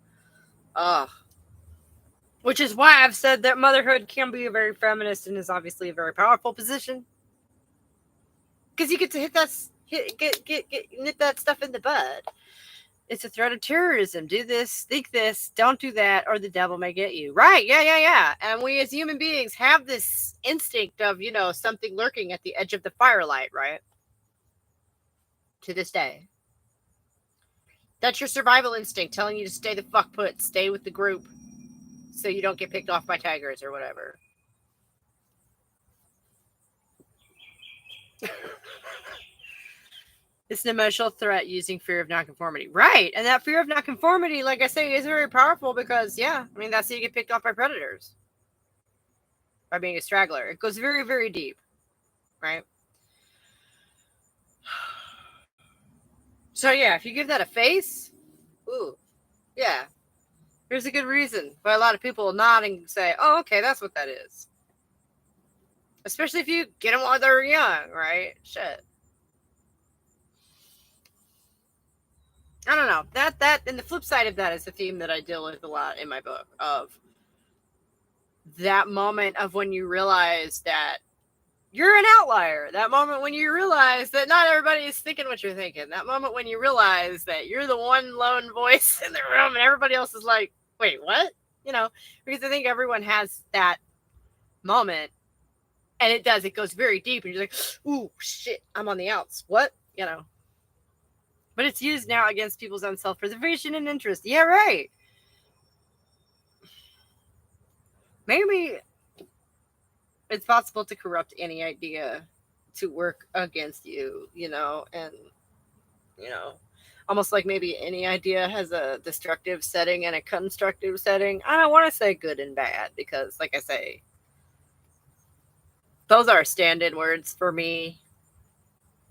[SPEAKER 1] Ugh. Which is why I've said that motherhood can be a very feminist and is obviously a very powerful position. Because you get to nip that stuff in the bud. It's a threat of terrorism. Do this, think this, don't do that, or the devil may get you. Right, yeah. And we as human beings have this instinct of, something lurking at the edge of the firelight, right? To this day. That's your survival instinct telling you to stay the fuck put, stay with the group, so you don't get picked off by tigers or whatever. It's an emotional threat using fear of nonconformity. Right. And that fear of nonconformity, like I say, is very powerful because, that's how you get picked off by predators. By being a straggler. It goes very, very deep. Right? So, if you give that a face, ooh, yeah. There's a good reason why a lot of people nod and say, oh, okay, that's what that is. Especially if you get them while they're young, right? Shit. I don't know. That and the flip side of that is the theme that I deal with a lot in my book of that moment of when you realize that you're an outlier. That moment when you realize that not everybody is thinking what you're thinking. That moment when you realize that you're the one lone voice in the room and everybody else is like, wait, what? Because I think everyone has that moment. And it does. It goes very deep. And you're like, ooh, shit, I'm on the outs. What? But it's used now against people's own self-preservation and interest. Yeah, right. Maybe it's possible to corrupt any idea to work against you, and, almost like maybe any idea has a destructive setting and a constructive setting. I don't want to say good and bad because, like I say, those are stand-in words for me.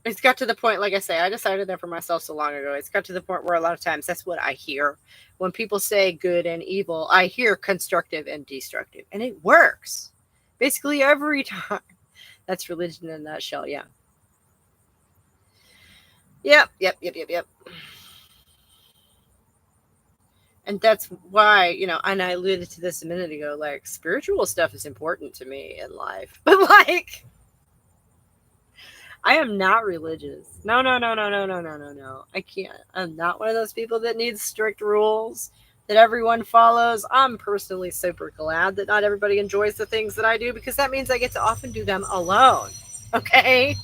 [SPEAKER 1] It's got to the point, like I say, I decided that for myself so long ago. It's got to the point where a lot of times that's what I hear. When people say good and evil, I hear constructive and destructive. And it works. Basically every time. That's religion in a nutshell, yeah. Yep. And that's why, and I alluded to this a minute ago, like, spiritual stuff is important to me in life. But, like, I am not religious. No. I can't. I'm not one of those people that needs strict rules that everyone follows. I'm personally super glad that not everybody enjoys the things that I do because that means I get to often do them alone. Okay?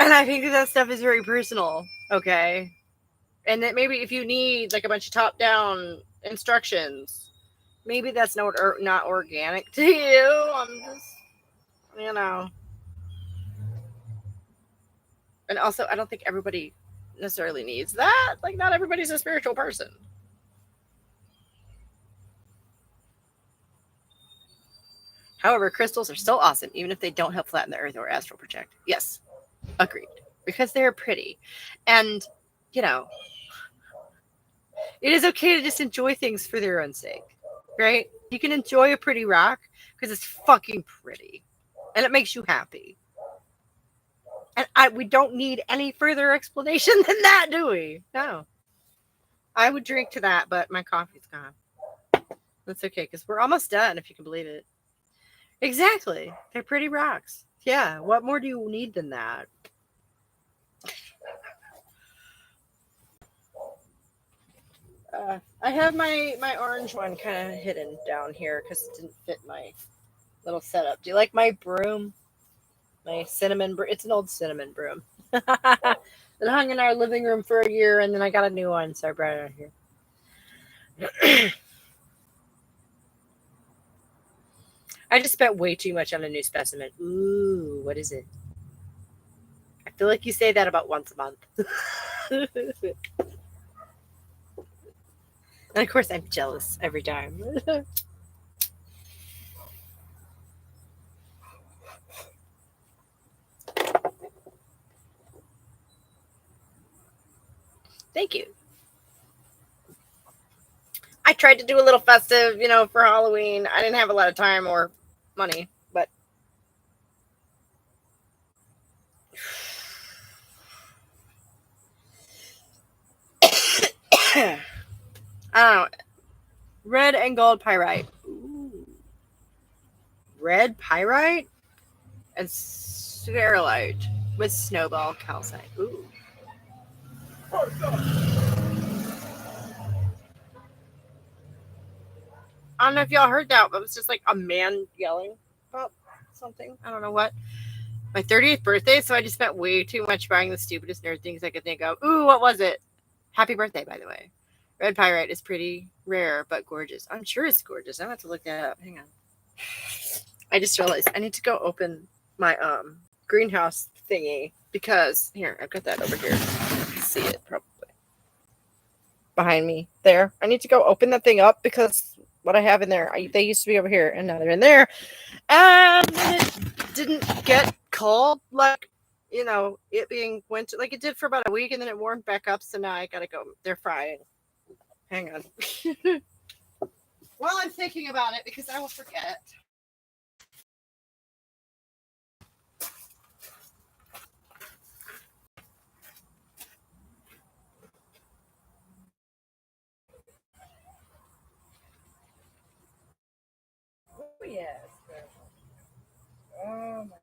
[SPEAKER 1] And I think that stuff is very personal. Okay? And that maybe if you need like a bunch of top-down instructions, maybe that's not organic to you. I'm just, And also, I don't think everybody necessarily needs that. Like, not everybody's a spiritual person. However, crystals are still awesome, even if they don't help flatten the earth or astral project. Yes, agreed. because they're pretty. And, you know, it is okay to just enjoy things for their own sake, right? You can enjoy a pretty rock because it's fucking pretty and it makes you happy. And we don't need any further explanation than that, do we? No. I would drink to that, but my coffee's gone. That's okay because we're almost done, if you can believe it. Exactly. They're pretty rocks. Yeah. What more do you need than that? I have my orange one kind of hidden down here because it didn't fit my little setup. Do you like my broom? My cinnamon broom. It's an old cinnamon broom. It hung in our living room for a year, and then I got a new one, so I brought it out here. I just spent way too much on a new specimen. Ooh, what is it? I feel like you say that about once a month. And of course, I'm jealous every time. Thank you. I tried to do a little festive, for Halloween. I didn't have a lot of time or money, but I don't know. Red and gold pyrite. Ooh. Red pyrite and spherulite with snowball calcite. Ooh. I don't know if y'all heard that, but it was just like a man yelling about something. I don't know what. My 30th birthday, so I just spent way too much buying the stupidest nerd things I could think of. Ooh, what was it? Happy birthday, by the way. Red pyrite is pretty rare, but gorgeous. I'm sure it's gorgeous. I have to look that up. Hang on. I just realized I need to go open my greenhouse thingy because here, I've got that over here. See it probably behind me there. I need to go open that thing up because what I have in there, they used to be over here and now they're in there. And it didn't get cold like, it being winter, like it did for about a week and then it warmed back up. So now I gotta go. They're frying. Hang on. While I'm thinking about it because I will forget. Oh, yes. Oh, my.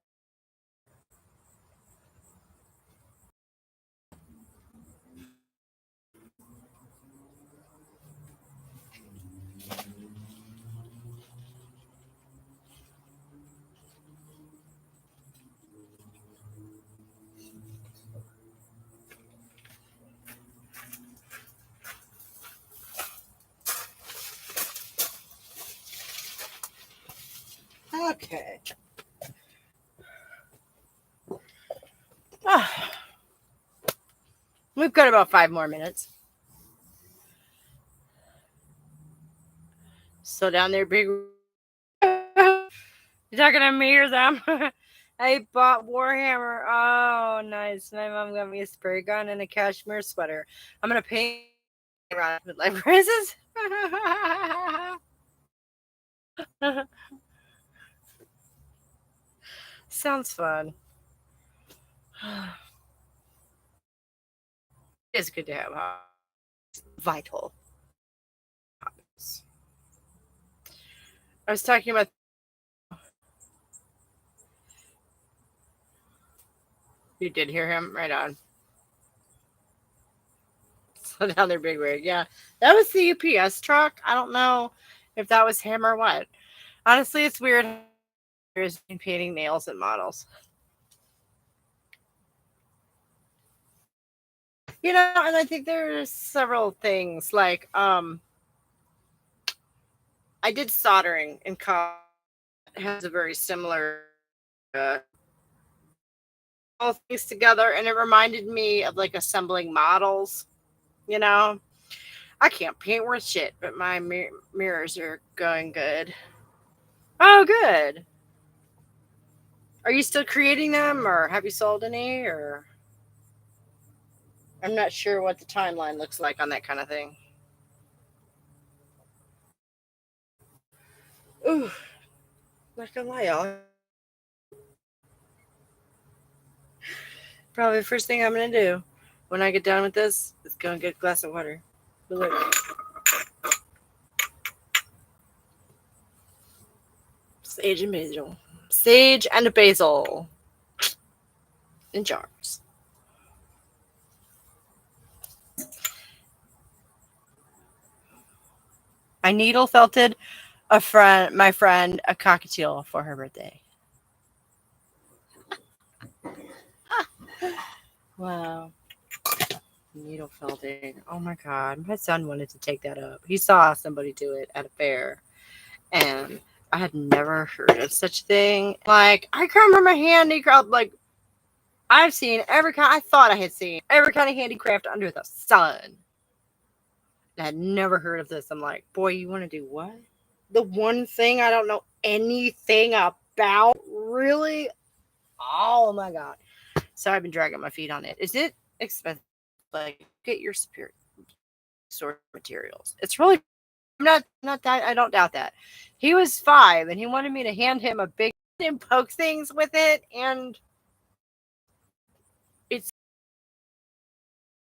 [SPEAKER 1] Okay. We've got about 5 more minutes. So down there, big. You talking to me or them? I bought Warhammer. Oh, nice. My mom got me a spray gun and a cashmere sweater. I'm gonna paint around with life prices. Sounds fun. It's good to have vital. I was talking about. You did hear him? Right on. Slow down their big rig. Yeah. That was the UPS truck. I don't know if that was him or what. Honestly, it's weird. There's painting nails and models. And I think there's several things like I did soldering in college. It has a very similar all things together, and it reminded me of like assembling models. I can't paint worth shit, but my mirrors are going good. Oh, good. Are you still creating them, or have you sold any, or? I'm not sure what the timeline looks like on that kind of thing. Ooh, not gonna lie, y'all. Probably the first thing I'm gonna do when I get done with this is go and get a glass of water. But look, sage and basil. Sage and basil in jars. I needle felted my friend, a cockatiel for her birthday. Wow. Needle felting. Oh my god. My son wanted to take that up. He saw somebody do it at a fair, and I had never heard of such a thing. Like, I can't remember handicraft. Like, I've seen every kind. I thought I had seen every kind of handicraft under the sun. I had never heard of this. I'm like, boy, you want to do what? The one thing I don't know anything about, really? Oh my god. So I've been dragging my feet on it. Is it expensive? Like, get your spirit source materials. It's really not that. I don't doubt that. He was 5 and he wanted me to hand him a big and poke things with it, and it's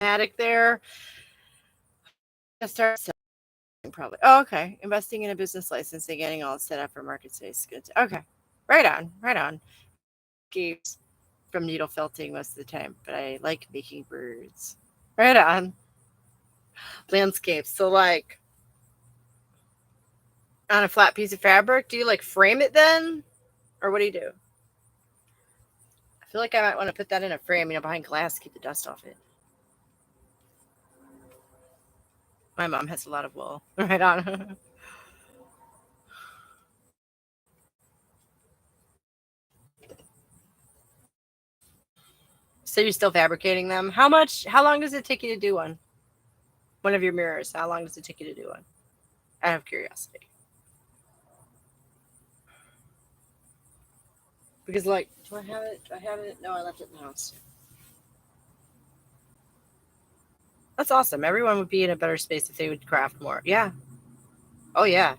[SPEAKER 1] automatic there. I start selling probably. Oh, okay. Investing in a business license and getting all set up for market space goods. Okay. Right on. Right on. Games from needle felting most of the time, but I like making birds. Right on. Landscapes. So, like, on a flat piece of fabric, do you like frame it then? Or what do you do? I feel like I might want to put that in a frame, behind glass to keep the dust off it. My mom has a lot of wool. Right on. So you're still fabricating them? How long does it take you to do one? One of your mirrors. How long does it take you to do one? Out of curiosity. Because, like, do I have it? Do I have it? No, I left it in the house. That's awesome. Everyone would be in a better space if they would craft more. Yeah. Oh, yeah.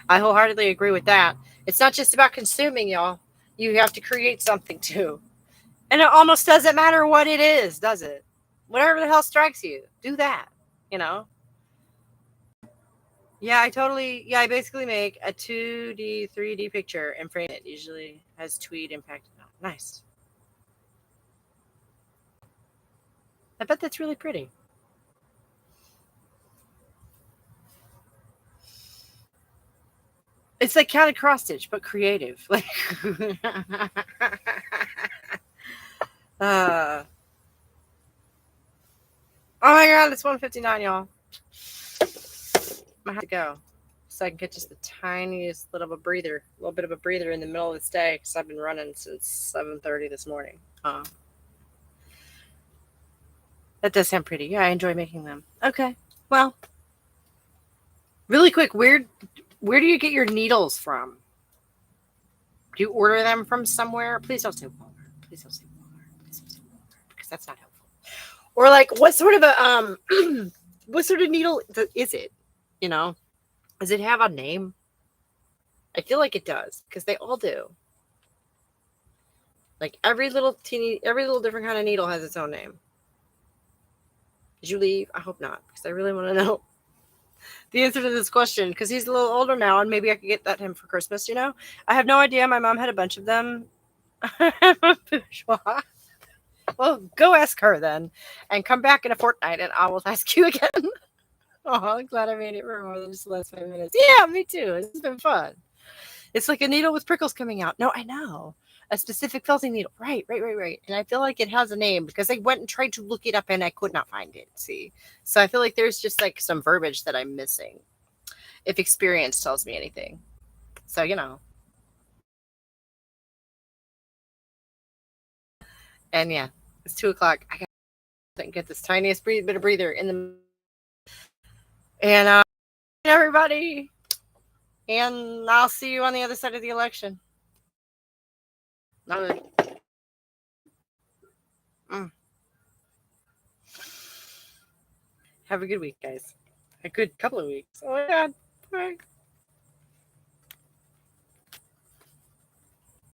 [SPEAKER 1] I wholeheartedly agree with that. It's not just about consuming, y'all. You have to create something too. And it almost doesn't matter what it is, does it? Whatever the hell strikes you, do that. You know? Yeah, I basically make a 2D, 3D picture and frame it. Usually has tweed impacted on it. Nice. I bet that's really pretty. It's like counted cross stitch, but creative. Like, uh, oh my god, it's 1:59, y'all. I have to go, so I can get just the tiniest little bit of a breather in the middle of this day because I've been running since 7:30 this morning. That does sound pretty. Yeah, I enjoy making them. Okay, well, really quick, where do you get your needles from? Do you order them from somewhere? Please don't say Walmart. Please don't say Walmart. Please don't say Walmart because that's not helpful. Or, like, what sort of a what sort of needle is it? You know, does it have a name? I feel like it does because they all do. Like, every little different kind of needle has its own name. Did you leave? I hope not, because I really want to know the answer to this question, because he's a little older now and maybe I could get that to him for Christmas. I have no idea. My mom had a bunch of them. Bourgeois. Well, go ask her then and come back in a fortnight and I will ask you again. Oh, I'm glad I made it for more than just the last 5 minutes. Yeah, me too. This has been fun. It's like a needle with prickles coming out. No, I know. A specific felting needle. Right. And I feel like it has a name because I went and tried to look it up and I could not find it. See? So I feel like there's just like some verbiage that I'm missing. If experience tells me anything. So, And yeah, it's 2:00. I gotta get this tiniest bit of breather in the. And everybody. And I'll see you on the other side of the election. Mm. Have a good week, guys. A good couple of weeks. Oh my God. Bye.